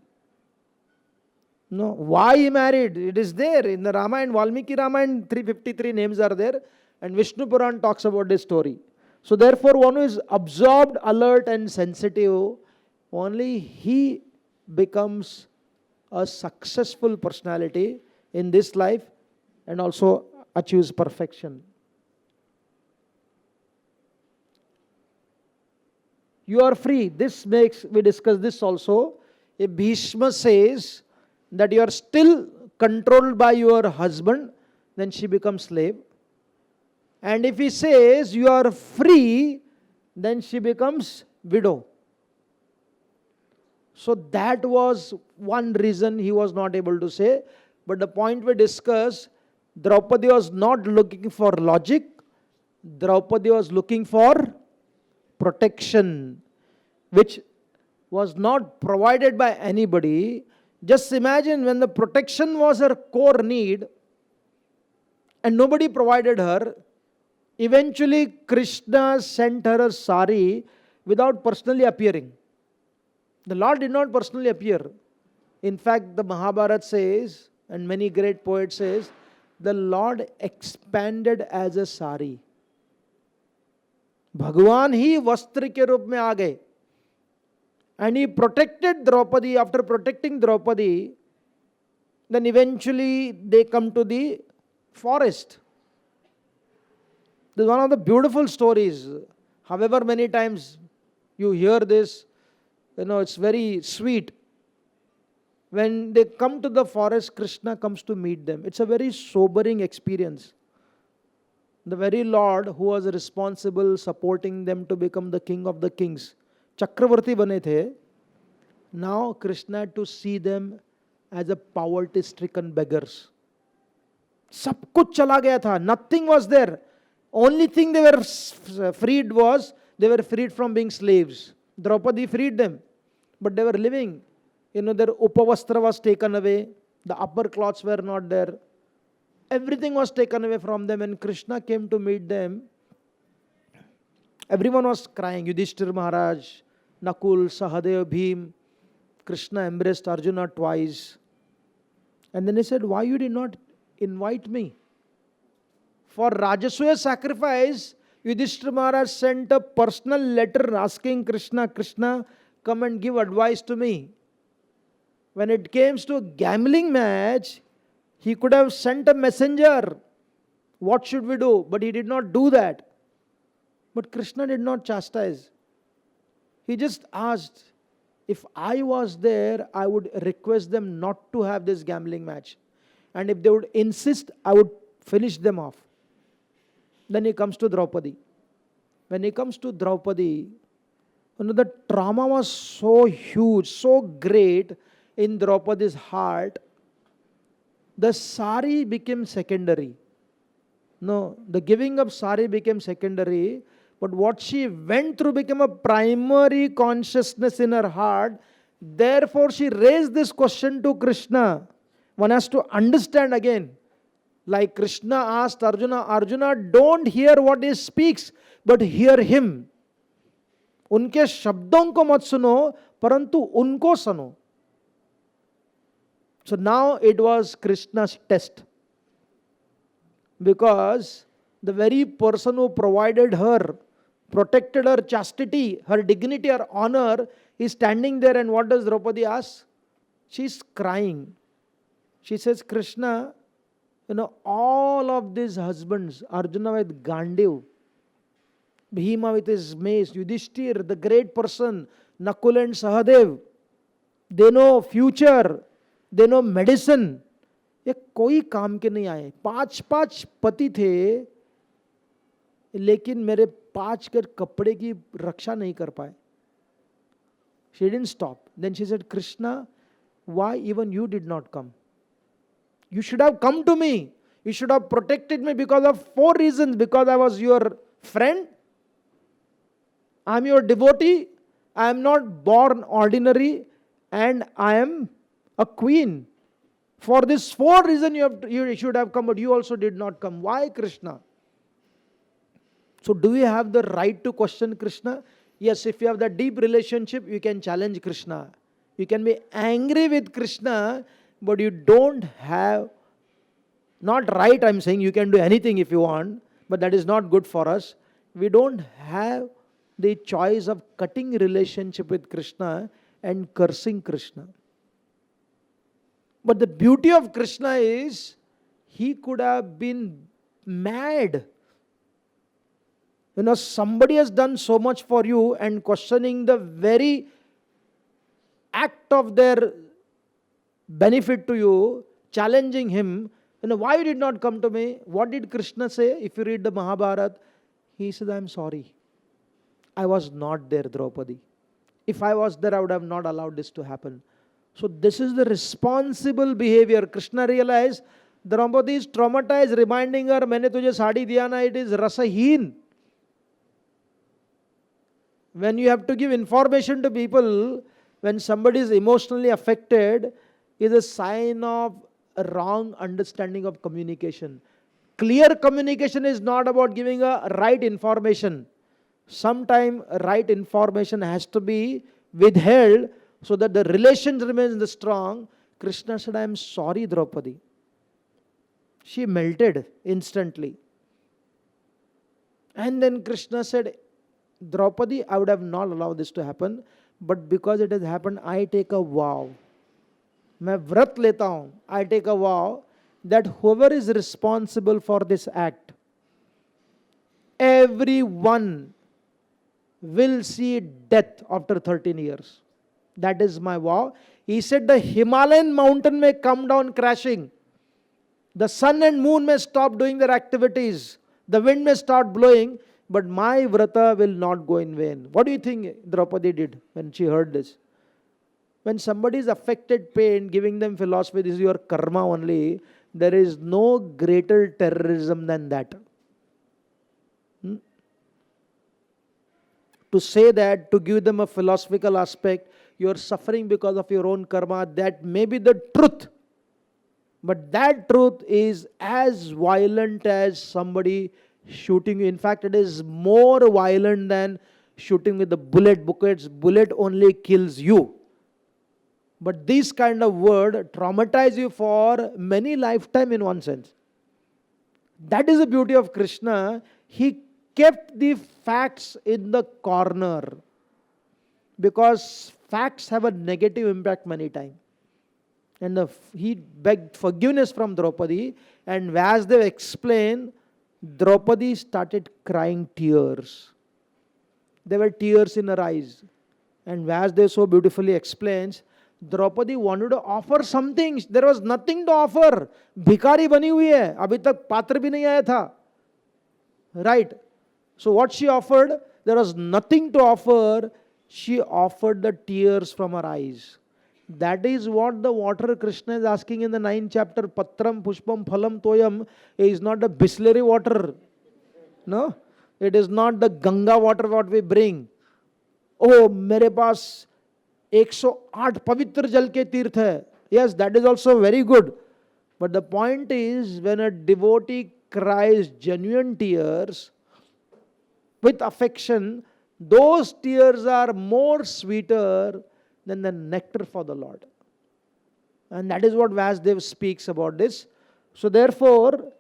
No, why he married? It is there in the Ramayana, Valmiki Ramayana, 353 names are there, and Vishnu Puran talks about this story. So therefore, one who is absorbed, alert and sensitive, only he becomes a successful personality in this life and also achieves perfection. You are free. We discuss this also. If Bhishma says that you are still controlled by your husband, then she becomes slave. And if he says you are free, then she becomes widow. So that was one reason he was not able to say. But the point we discussed, Draupadi was not looking for logic. Draupadi was looking for protection, which was not provided by anybody. Just imagine when the protection was her core need and nobody provided her. Eventually, Krishna sent her a sari without personally appearing. The Lord did not personally appear. In fact, the Mahabharata says, and many great poets says, the Lord expanded as a sari. भगवान ही वस्त्र के रूप में आ गए. And he protected Draupadi. After protecting Draupadi, then eventually they come to the forest. This is one of the beautiful stories. However many times you hear this, it's very sweet. When they come to the forest, Krishna comes to meet them. It's a very sobering experience. The very Lord who was responsible supporting them to become the king of the kings, Chakravarti bane the, now Krishna had to see them as a poverty-stricken beggars. सब कुछ चला गया था. Nothing was there. Only thing they were freed was, they were freed from being slaves. Draupadi freed them. But they were living. Their upavastra was taken away. The upper cloths were not there. Everything was taken away from them. And Krishna came to meet them. Everyone was crying. Yudhishthir Maharaj, Nakul, Sahadev, Bhim. Krishna embraced Arjuna twice. And then he said, why you did not invite me? For Rajasuya sacrifice, Yudhishthira Maharaj sent a personal letter asking Krishna, Krishna, come and give advice to me. When it came to a gambling match, he could have sent a messenger. What should we do? But he did not do that. But Krishna did not chastise. He just asked, if I was there, I would request them not to have this gambling match. And if they would insist, I would finish them off. Then he comes to Draupadi. When he comes to Draupadi, the trauma was so huge, so great in Draupadi's heart. The sari became secondary. No, the giving of sari became secondary. But what she went through became a primary consciousness in her heart. Therefore, she raised this question to Krishna. One has to understand again. Like Krishna asked Arjuna, Arjuna, don't hear what he speaks, but hear him. उनके शब्दों को मत सुनो, परंतु उनको सुनो. So now it was Krishna's test. Because the very person who provided her, protected her chastity, her dignity, her honor, is standing there, and what does Draupadi ask? She's crying. She says, Krishna, all of these husbands, Arjuna with Gandiv, Bhima with his mace, Yudhishthir, the great person, Nakul and Sahadev, they know future, they know medicine. ये कोई काम के नहीं आए. 5 पति थे, लेकिन मेरे 5 के कपड़े की रक्षा नहीं कर पाए. She didn't stop. Then she said, Krishna, why even you did not come? You should have come to me. You should have protected me because of 4 reasons. Because I was your friend. I am your devotee. I am not born ordinary. And I am a queen. For this 4 reasons you should have come, but you also did not come. Why, Krishna? So do you have the right to question Krishna? Yes, if you have that deep relationship, you can challenge Krishna. You can be angry with Krishna, but you don't have, not right, I'm saying you can do anything if you want, but that is not good for us. We don't have the choice of cutting relationship with Krishna and cursing Krishna. But the beauty of Krishna is, he could have been mad. Somebody has done so much for you, and questioning the very act of their benefit to you, challenging him, why you did not come to me? What did Krishna say? If you read the Mahabharata, he said, I am sorry. I was not there, Draupadi. If I was there, I would have not allowed this to happen. So this is the responsible behavior. Krishna realized Draupadi is traumatized, reminding her, मैंने तुझे साड़ी दिया ना, it is rasaheen. When you have to give information to people, when somebody is emotionally affected, is a sign of a wrong understanding of communication. Clear communication is not about giving a right information. Sometimes right information has to be withheld so that the relation remains strong. Krishna said, I am sorry, Draupadi. She melted instantly. And then Krishna said, Draupadi, I would have not allowed this to happen, but because it has happened, I take a vow. मैं व्रत लेता हूं. I take a vow that whoever is responsible for this act, everyone will see death after 13 years. That is my vow. He said the Himalayan mountain may come down crashing. The sun and moon may stop doing their activities. The wind may start blowing, but my vrata will not go in vain. What do you think Draupadi did when she heard this? When somebody is affected pain, giving them philosophy, this is your karma only, there is no greater terrorism than that. To say that, to give them a philosophical aspect, you are suffering because of your own karma, that may be the truth. But that truth is as violent as somebody shooting you. In fact, it is more violent than shooting with the bullet, because bullet only kills you. But this kind of word traumatize you for many lifetime in one sense. That is the beauty of Krishna. He kept the facts in the corner, because facts have a negative impact many times. And he begged forgiveness from Draupadi, and as they explained, Draupadi started crying tears. There were tears in her eyes. And as they so beautifully explains, Draupadi wanted to offer something. There was nothing to offer. भिखारी बनी हुई है, अभी तक पात्र भी नहीं आया था. Right? So what she offered, there was nothing to offer. She offered the tears from her eyes. That is what the water Krishna is asking in the 9th chapter. Patram pushpam phalam toyam is not the Bisleri water. No, it is not the Ganga water what we bring. Oh, मेरे पास 108 पवित्र जल के तीर्थ है. Yes, that is also very good. But the point is, when a devotee cries genuine tears with affection, those tears are more sweeter than the nectar for the Lord. And that is what Vasudev speaks about this. So therefore,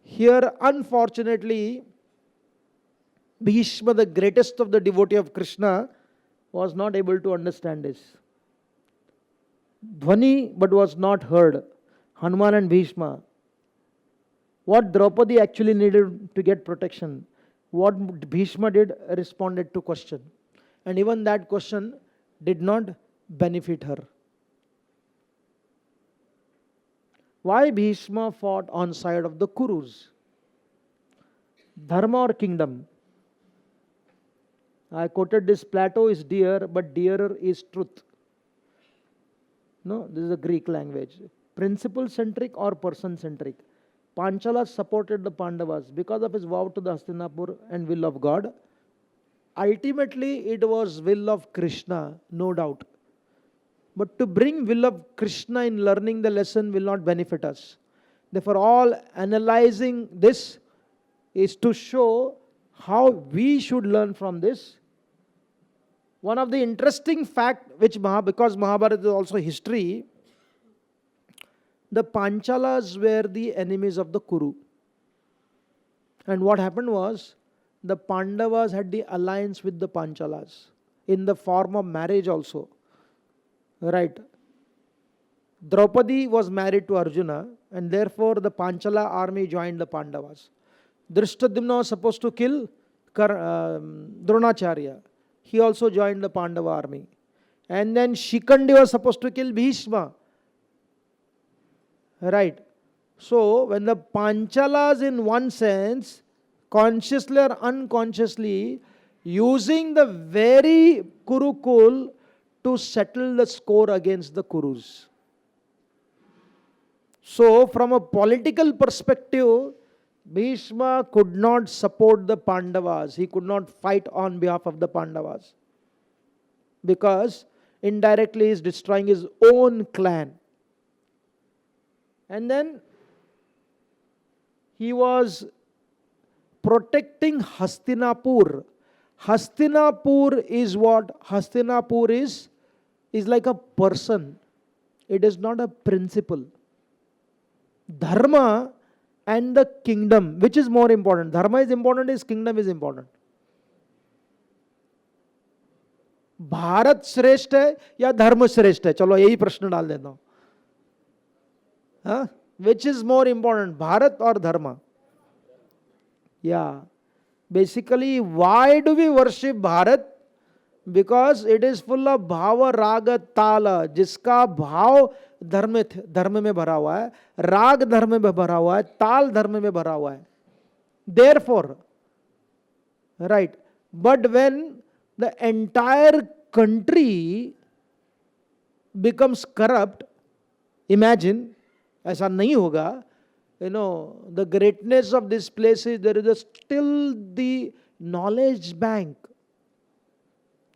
here unfortunately, Bhishma, the greatest of the devotee of Krishna, was not able to understand this. Dhvani, but was not heard. Hanuman and Bhishma. What Draupadi actually needed to get protection, what Bhishma did, responded to question. And even that question did not benefit her. Why Bhishma fought on side of the Kurus? Dharma or kingdom? I quoted this, Plato is dear, but dearer is truth. No, this is a Greek language. Principle centric or person centric? Panchala supported the Pandavas because of his vow to the Hastinapur and will of God. Ultimately, it was will of Krishna, no doubt. But to bring will of Krishna in learning the lesson will not benefit us. Therefore, all analyzing this is to show how we should learn from this. One of the interesting fact, which because Mahabharata is also history, the Panchalas were the enemies of the Kuru. And what happened was, the Pandavas had the alliance with the Panchalas in the form of marriage also. Right. Draupadi was married to Arjuna, and therefore the Panchala army joined the Pandavas. Drishtadyumna was supposed to kill Dronacharya. He also joined the Pandava army. And then Shikandi was supposed to kill Bhishma. Right. So when the Panchalas, in one sense, consciously or unconsciously, using the very Kurukul to settle the score against the Kurus. So from a political perspective, Bhishma could not support the Pandavas. He could not fight on behalf of the Pandavas, because indirectly he is destroying his own clan. And then he was protecting Hastinapur. Hastinapur is what? Hastinapur is like a person. It is not a principle. Dharma and the kingdom, which is more important? Dharma is important, his kingdom is important. Bharat श्रेष्ठ है या धर्म श्रेष्ठ है? चलो यही प्रश्न डाल देता हूं. हाँ, which is more important, Bharat और धर्म? या basically why do we worship Bharat? Because it is full of bhav raag ताल. जिसका भाव धर्म में भरा हुआ है, राग धर्म में भरा हुआ है, ताल धर्म में भरा हुआ है. Therefore, right, but when the entire country becomes corrupt, imagine, ऐसा नहीं होगा. You know, the greatness of this place is there is still the knowledge bank.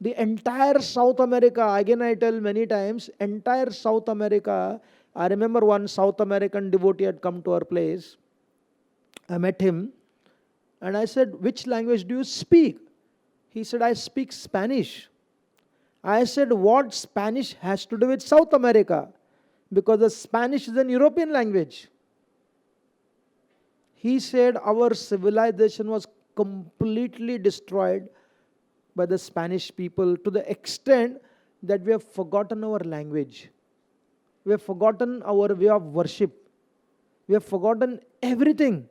The entire South America, again I tell many times, entire South America. I remember one South American devotee had come to our place. I met him and I said, which language do you speak? He said, I speak Spanish. I said, what Spanish has to do with South America? Because the Spanish is an European language. He said our civilization was completely destroyed by the Spanish people to the extent that we have forgotten our language. We have forgotten our way of worship. We have forgotten everything.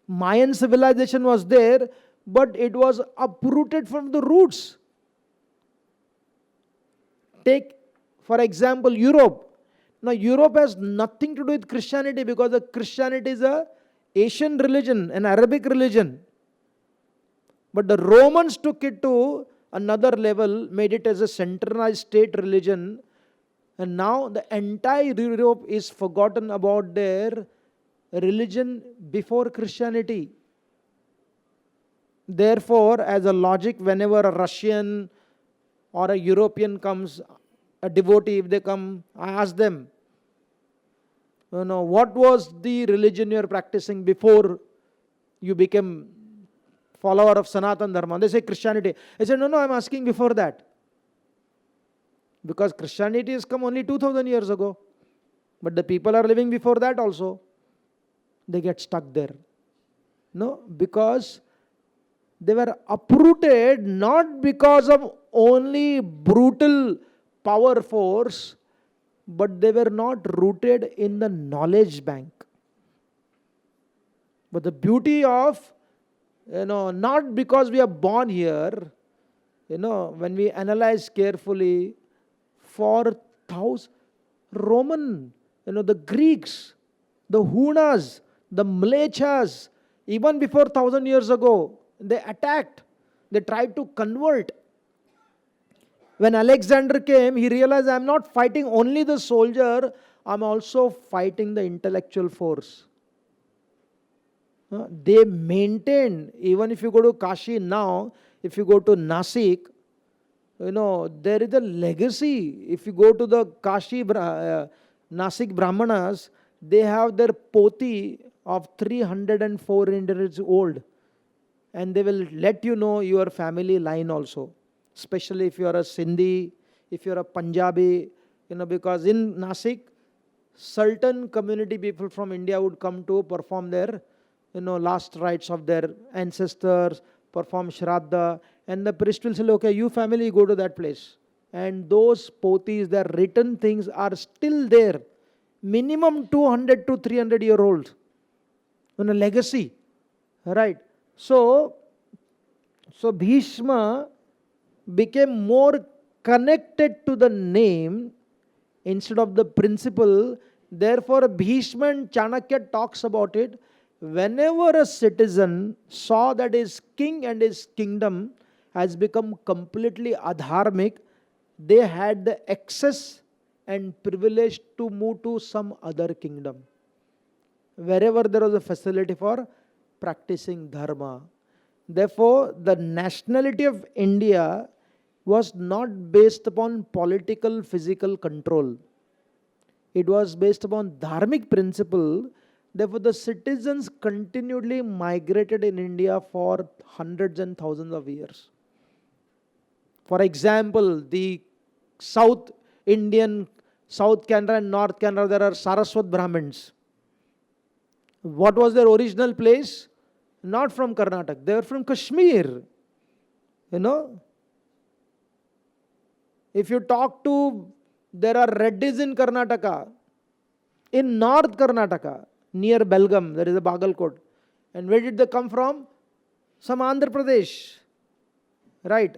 Mayan civilization was there, but it was uprooted from the roots. Take, for example, Europe. Now, Europe has nothing to do with Christianity because the Christianity is a Asian religion, an Arabic religion. But the Romans took it to another level, made it as a centralized state religion. And now the entire Europe is forgotten about their religion before Christianity. Therefore, as a logic, whenever a Russian or a European comes, a devotee, if they come, I ask them, what was the religion you are practicing before you became follower of Sanatan Dharma? They say Christianity. I said, no, I'm asking before that. Because Christianity has come only 2000 years ago. But the people are living before that also. They get stuck there. No, because they were uprooted not because of only brutal power force, but they were not rooted in the knowledge bank. But the beauty of, not because we are born here, when we analyze carefully, for thousands, Roman, the Greeks, the Hunas, the Mlechas, even before 1000 years ago, they attacked, they tried to convert. When Alexander came, he realized I'm not fighting only the soldier, I'm also fighting the intellectual force. They maintained, even if you go to Kashi now, if you go to Nasik, there is a legacy. If you go to the Kashi, Nasik Brahmanas, they have their poti of 304 years old. And they will let you know your family line also. Especially if you are a Sindhi, if you are a Punjabi, because in Nasik, certain community people from India would come to perform their, last rites of their ancestors, perform Shraddha, and the priest will say, okay, you family go to that place. And those potis, their written things are still there. Minimum 200 to 300 year old. A legacy. Right. So Bhishma became more connected to the name instead of the principle. Therefore, Bhishma and Chanakya talks about it. Whenever a citizen saw that his king and his kingdom has become completely adharmic, they had the access and privilege to move to some other kingdom, wherever there was a facility for practicing dharma. Therefore, the nationality of India was not based upon political, physical control. It was based upon dharmic principle. Therefore, the citizens continually migrated in India for hundreds and thousands of years. For example, the South Indian, South Canara and North Canara, there are Saraswat Brahmins. What was their original place? Not from Karnataka. They were from Kashmir. If you talk to, there are Reddys in Karnataka, in North Karnataka, near Belgaum, there is a Bagalkot. And where did they come from? Some Andhra Pradesh, right?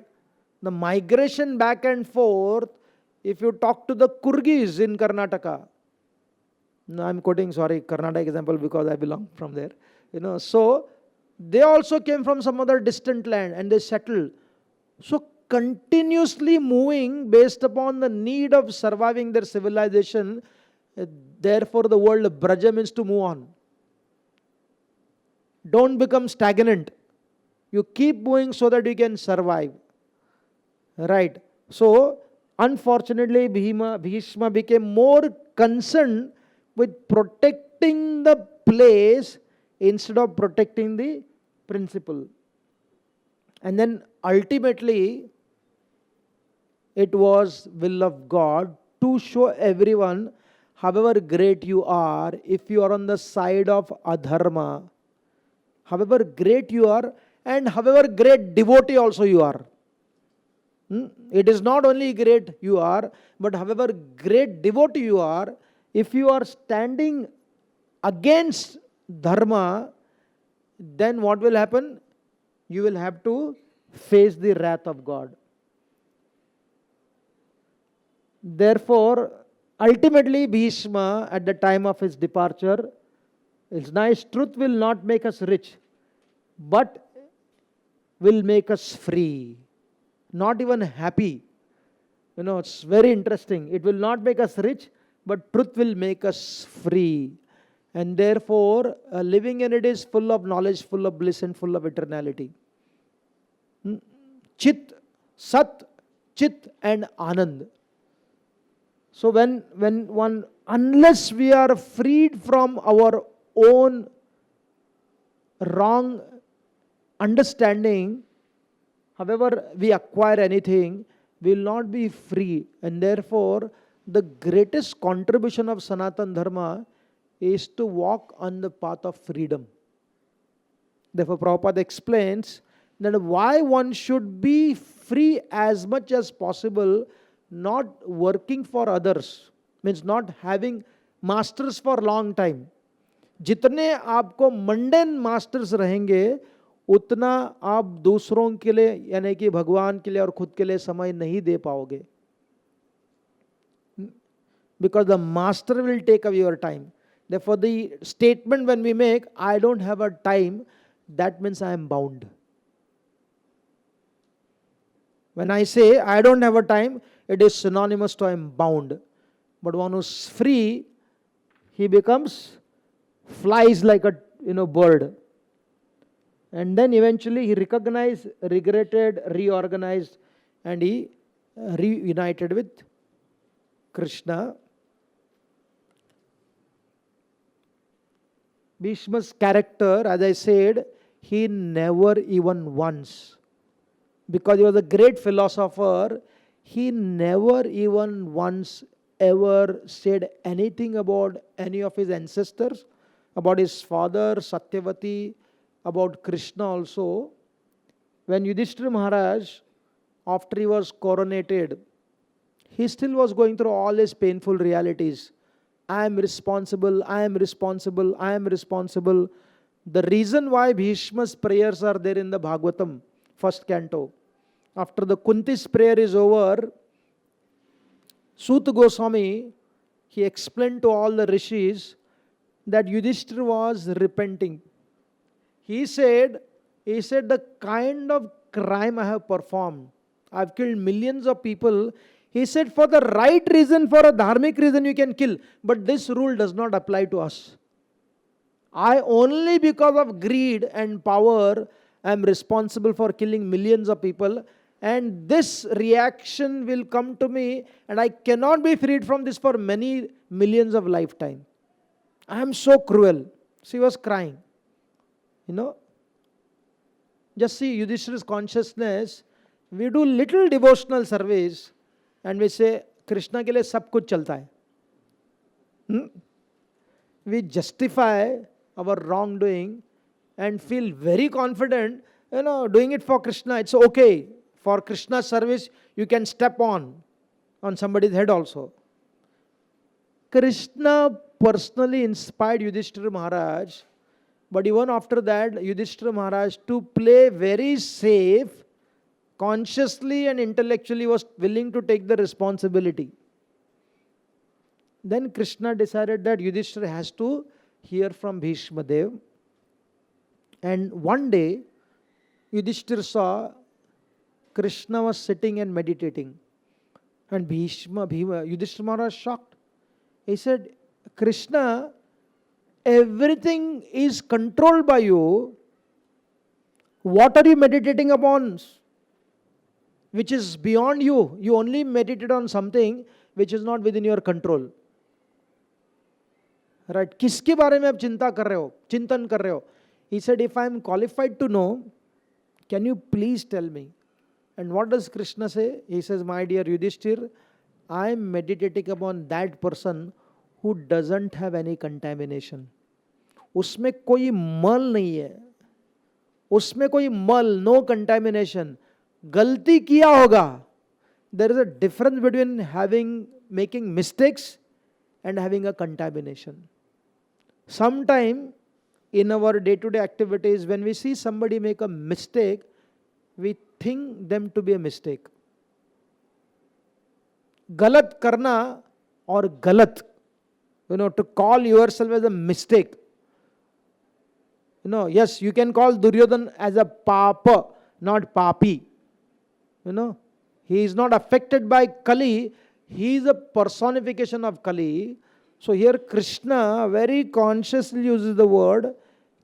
The migration back and forth, if you talk to the Kurgis in Karnataka, no, I'm quoting, sorry, Karnataka example because I belong from there. So they also came from some other distant land and they settled. So continuously moving based upon the need of surviving their civilization. Therefore, the word Braja means to move on. Don't become stagnant. You keep moving so that you can survive. Right. So, unfortunately, Bhishma became more concerned with protecting the place instead of protecting the principle. And then ultimately, it was will of God to show everyone, however great you are, if you are on the side of adharma, however great you are, and however great devotee also you are. It is not only great you are, but however great devotee you are, if you are standing against dharma, then what will happen? You will have to face the wrath of God. Therefore, ultimately, Bhishma, at the time of his departure, it's nice, truth will not make us rich, but will make us free, not even happy. It's very interesting. It will not make us rich, but truth will make us free. And therefore, living in it is full of knowledge, full of bliss, and full of eternality. Chit, Sat, Chit, and Anand. So when one, unless we are freed from our own wrong understanding, however we acquire anything, we will not be free. And therefore, the greatest contribution of Sanatana Dharma is to walk on the path of freedom. Therefore, Prabhupada explains that why one should be free as much as possible, not working for others, means not having masters for long time. जितने आपको mundane masters रहेंगे, उतना आप दूसरों के लिए यानी कि भगवान के लिए और खुद के लिए समय नहीं दे पाओगे. Because the master will take away your time. Therefore, the statement when we make, I don't have a time, that means I am bound. When I say I don't have a time, it is synonymous to I am bound. But one who's free, he flies like a bird. And then eventually he recognized, regretted, reorganized, and he reunited with Krishna. Bhishma's character, as I said, he never even once, because he was a great philosopher, he never even once ever said anything about any of his ancestors, about his father, Satyavati, about Krishna also. When Yudhishthira Maharaj, after he was coronated, he still was going through all his painful realities. I am responsible, I am responsible, I am responsible. The reason why Bhishma's prayers are there in the Bhagavatam, first canto. After the Kunti's prayer is over, Suta Goswami, he explained to all the rishis that Yudhishthira was repenting. He said, the kind of crime I have performed, I've killed millions of people. He said, for the right reason, for a dharmic reason, you can kill. But this rule does not apply to us. I only because of greed and power am responsible for killing millions of people. And this reaction will come to me, and I cannot be freed from this for many millions of lifetime. I am so cruel. She was crying. Just see Yudhishthira's consciousness. We do little devotional service and we say, Krishna ke liye sab kuch chalta hai. We justify our wrongdoing and feel very confident, doing it for Krishna. It's okay. For Krishna's service, you can step on. on somebody's head also. Krishna personally inspired Yudhishthira Maharaj, but even after that, Yudhishthira Maharaj, to play very safe, consciously and intellectually, was willing to take the responsibility. Then Krishna decided that Yudhishthira has to hear from Bhishma Dev. And one day, Yudhishthira saw Krishna was sitting and meditating. And Yudhishthira Maharaj was shocked. He said, Krishna, everything is controlled by you. What are you meditating upon which is beyond you? You only meditate on something which is not within your control. Right? किसके बारे में आप चिंता कर रहे हो, चिंतन कर रहे हो? He said, if I am qualified to know, can you please tell me? And what does Krishna say? He says, my dear Yudhishthir, I am meditating upon that person who doesn't have any contamination. उसमें कोई मल नहीं है, उसमें कोई मल, no contamination. गलती किया होगा. There is a difference between making mistakes and having a contamination. Sometime in our day-to-day activities, when we see somebody make a mistake, we think them to be a mistake. गलत करना और गलत, to call yourself as a mistake. Yes, you can call Duryodhan as a papa, not papi. He is not affected by Kali. He is a personification of Kali. So here Krishna very consciously uses the word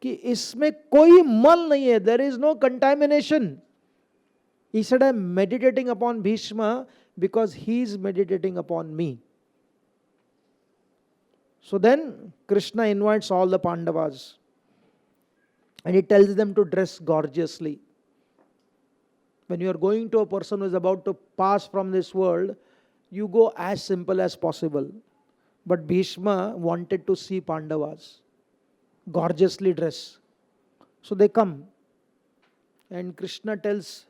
कि इसमें कोई मल नहीं है. There is no contamination. He said, I am meditating upon Bhishma because he is meditating upon me. So then Krishna invites all the Pandavas and he tells them to dress gorgeously. When you are going to a person who is about to pass from this world, you go as simple as possible. But Bhishma wanted to see Pandavas gorgeously dressed. So they come and Krishna tells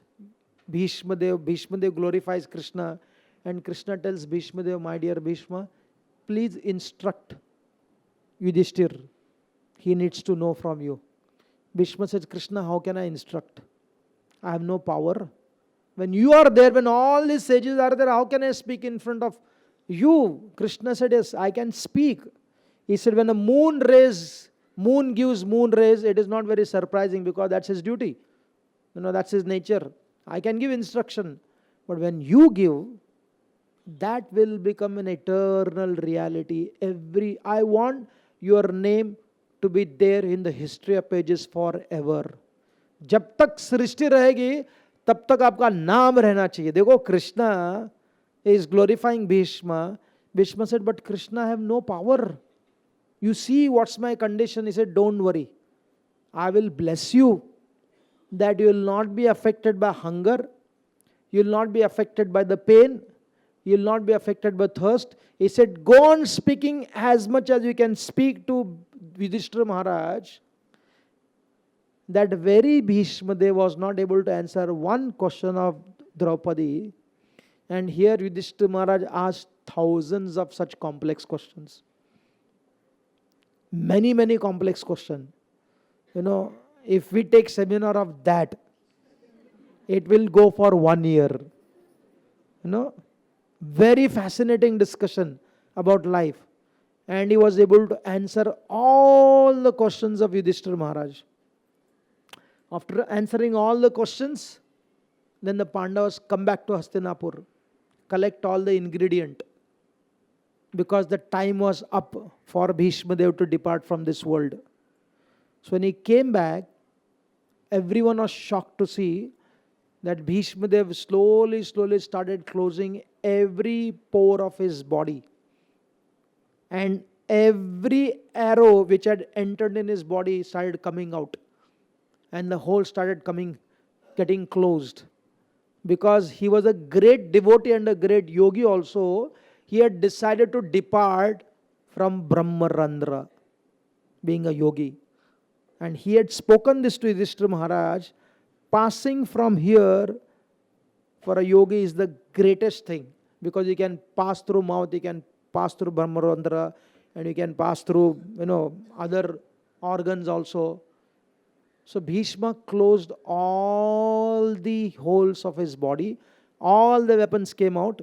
Bhishma Dev glorifies Krishna, and Krishna tells Bhishma Dev, my dear Bhishma, please instruct Yudhishthir. He needs to know from you. Bhishma says, Krishna, how can I instruct? I have no power. When you are there, when all these sages are there, how can I speak in front of you? Krishna said, yes, I can speak. He said, when a moon gives moon rays, it is not very surprising because that's his duty. That's his nature. I can give instruction. But when you give, that will become an eternal reality. I want your name to be there in the history of pages forever. जब तक सृष्टि रहेगी तब तक आपका नाम रहना चाहिए. देखो, Krishna is glorifying Bhishma. Bhishma said, but Krishna, I have no power. You see what's my condition? He said, don't worry. I will bless you that you will not be affected by hunger. You will not be affected by the pain. You will not be affected by thirst. He said, go on speaking as much as you can speak to Yudhishthira Maharaj. That very Bhishma Dev was not able to answer one question of Draupadi. And here Yudhishthira Maharaj asked thousands of such complex questions. Many, many complex questions. If we take seminar of that, it will go for 1 year. Very fascinating discussion about life. And he was able to answer all the questions of Yudhishthira Maharaj. After answering all the questions, then the Pandavas come back to Hastinapur, collect all the ingredient, because the time was up for Bhishma Dev to depart from this world. So when he came back, everyone was shocked to see that Bhishma Dev slowly started closing every pore of his body. And every arrow which had entered in his body started coming out. And the hole started getting closed. Because he was a great devotee and a great yogi also, he had decided to depart from Brahmarandra, being a yogi. And he had spoken this to Yudhishthira Maharaj, passing from here for a yogi is the greatest thing. because you can pass through mouth, you can pass through Brahmarandra, and you can pass through, other organs also. So Bhishma closed all the holes of his body, all the weapons came out,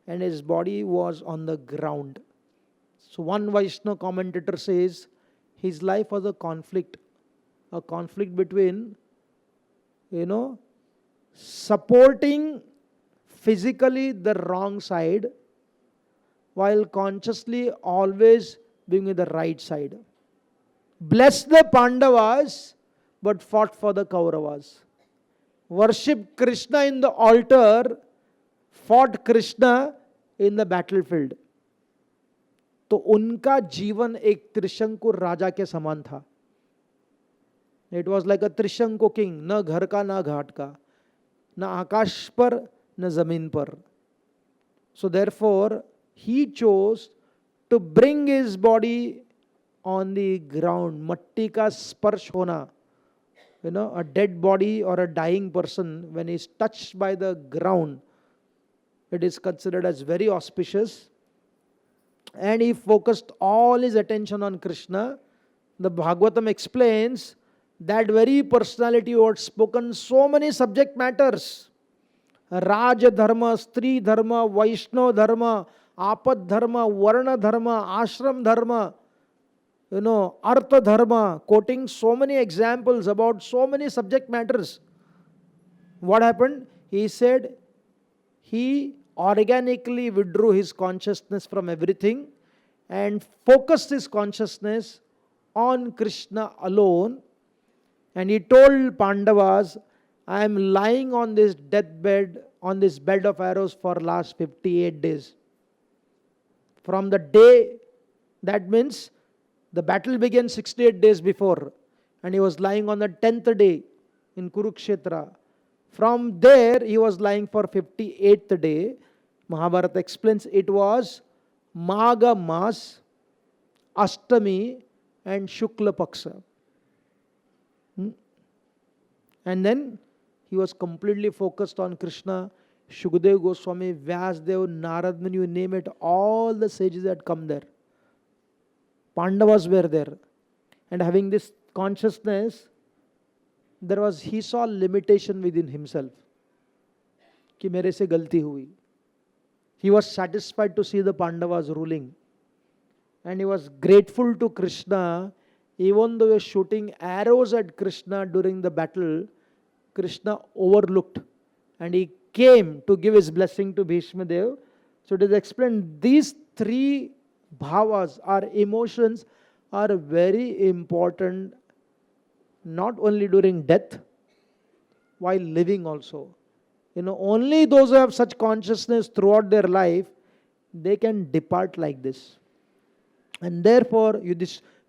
and his body was on the ground. So one Vaishnava commentator says his life was a conflict between, supporting physically the wrong side while consciously always being in the right side. Bless the Pandavas, but fought for the Kauravas. Worship Krishna in the altar, fought Krishna in the battlefield. तो उनका जीवन एक त्रिशंकु राजा के समान था. It was like a Trishanku king, न घर का न घाट का, न आकाश पर न जमीन पर. So therefore he chose to bring his body on the ground. मट्टी का स्पर्श होना, a dead body or a dying person, when he is touched by the ground, it is considered as very auspicious. And he focused all his attention on Krishna. The Bhagavatam explains that very personality who had spoken so many subject matters: Raj Dharma, Stri Dharma, Vaishnava Dharma, Apad Dharma, Varna Dharma, Ashram Dharma, Artha Dharma, quoting so many examples about so many subject matters. What happened? He said he organically withdrew his consciousness from everything and focused his consciousness on Krishna alone. And he told Pandavas, I am lying on this deathbed, on this bed of arrows for last 58 days. From the day, that means the battle began 68 days before, and he was lying on the 10th day in Kurukshetra. From there, he was lying for 58th day. Mahabharata explains it was Magha Mas, Ashtami, and Shukla Paksha. And then he was completely focused on Krishna. Shukdev Goswami, Vyasdev, Narad Muni, you name it, all the sages had come there. Pandavas were there. And having this consciousness, he saw limitation within himself. कि मेरे से गलती हुई. He was satisfied to see the Pandavas ruling. And he was grateful to Krishna. Even though he was shooting arrows at Krishna during the battle, Krishna overlooked. And he came to give his blessing to Bhishma Dev. So it is explained, these three bhavas, or emotions, are very important, not only during death, while living also. Only those who have such consciousness throughout their life, they can depart like this. And therefore,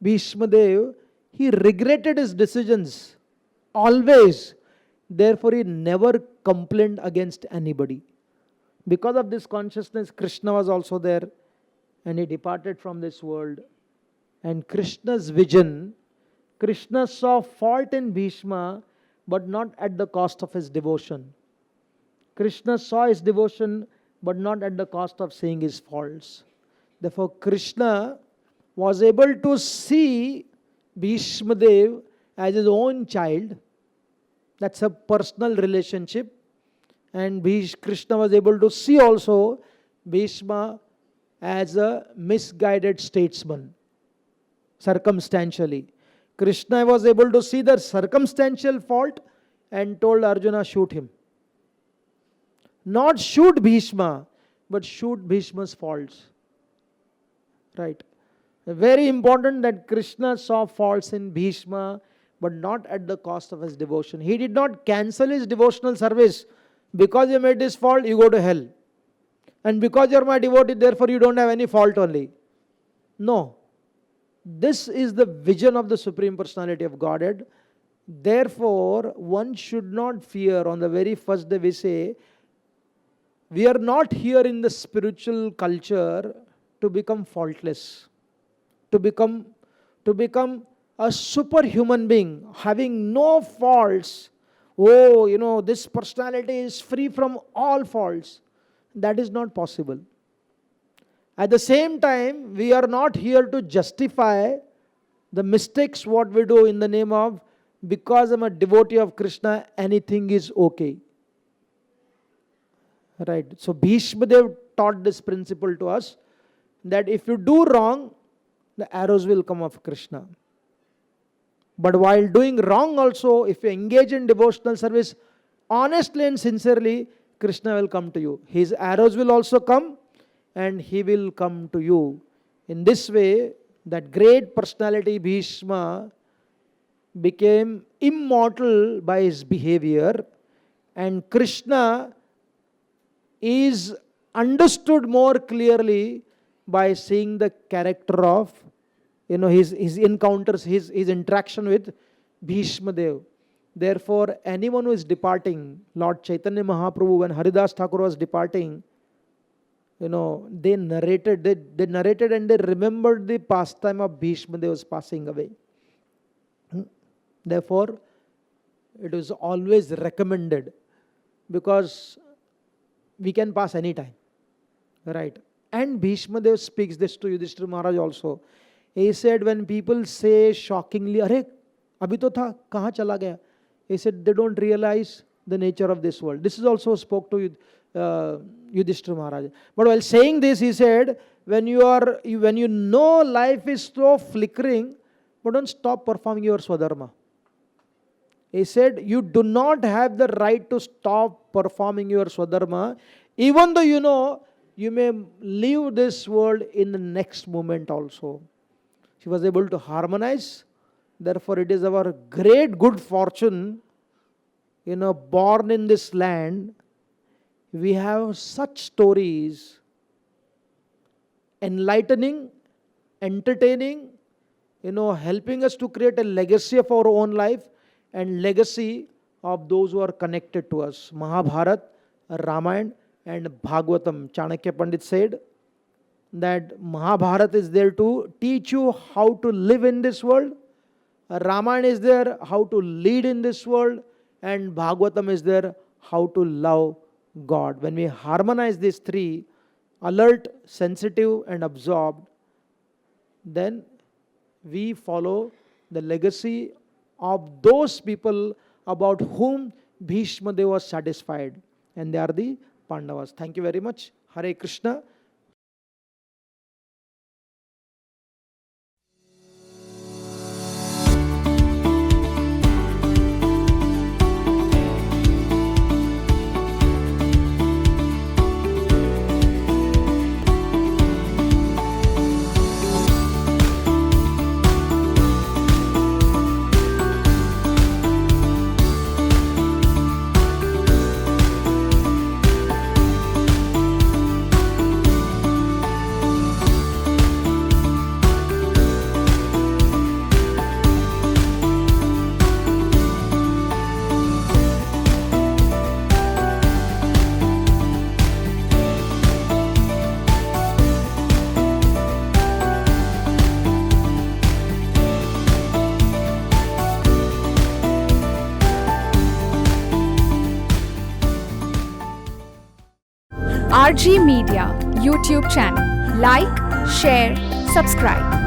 Bhishma Dev, he regretted his decisions always. Therefore, he never complained against anybody. Because of this consciousness, Krishna was also there, and he departed from this world. And Krishna's vision, Krishna saw fault in Bhishma, but not at the cost of his devotion. Krishna saw his devotion, but not at the cost of seeing his faults. Therefore, Krishna was able to see Bhishma Dev as his own child. That's a personal relationship. And Krishna was able to see also Bhishma as a misguided statesman, circumstantially. Krishna was able to see the circumstantial fault and told Arjuna, shoot him. Not shoot Bhishma, but shoot Bhishma's faults. Right. Very important that Krishna saw faults in Bhishma, but not at the cost of his devotion. He did not cancel his devotional service. Because you made this fault, you go to hell. And because you are my devotee, therefore you don't have any fault only. No. This is the vision of the Supreme Personality of Godhead. Therefore, one should not fear. On the very first day we say, we are not here in the spiritual culture to become faultless, to become a superhuman being, having no faults. Oh, this personality is free from all faults. that is not possible. At the same time, we are not here to justify the mistakes what we do in the name of, because I'm a devotee of Krishna, anything is okay. Right. So Bhishma Dev taught this principle to us, that if you do wrong, the arrows will come of Krishna. But while doing wrong also, if you engage in devotional service honestly and sincerely, Krishna will come to you. His arrows will also come and he will come to you. In this way, that great personality Bhishma became immortal by his behavior, and Krishna is understood more clearly by seeing the character of, his encounters, his interaction with Bhishma Dev. Therefore, anyone who is departing, Lord Chaitanya Mahaprabhu, when Haridas Thakur was departing, they narrated and they remembered the pastime of Bhishma Dev's passing away. Therefore, it is always recommended, because we can pass any time, right? And Bhishma Dev speaks this to Yudhishthira Maharaj also. He said, when people say shockingly, "Arey, abhi to tha, kahan chala gaya?" He said, they don't realize the nature of this world. This is also spoke to Yudhishthira Maharaj. But while saying this, he said, when you know life is so flickering, but don't stop performing your swadharma. He said, you do not have the right to stop performing your swadharma, even though you may leave this world in the next moment also. She was able to harmonize. Therefore, it is our great good fortune, born in this land. We have such stories, enlightening, entertaining, helping us to create a legacy of our own life and legacy of those who are connected to us. Mahabharata, Ramayana and Bhagavatam. Chanakya Pandit said that Mahabharata is there to teach you how to live in this world, Ramayana is there how to lead in this world, and Bhagavatam is there how to love God. When we harmonize these three, alert, sensitive and absorbed, then we follow the legacy of those people about whom Bhishma Dev was satisfied, and they are the Pandavas. Thank you very much. Hare Krishna. RG Media YouTube channel. Like, share, subscribe.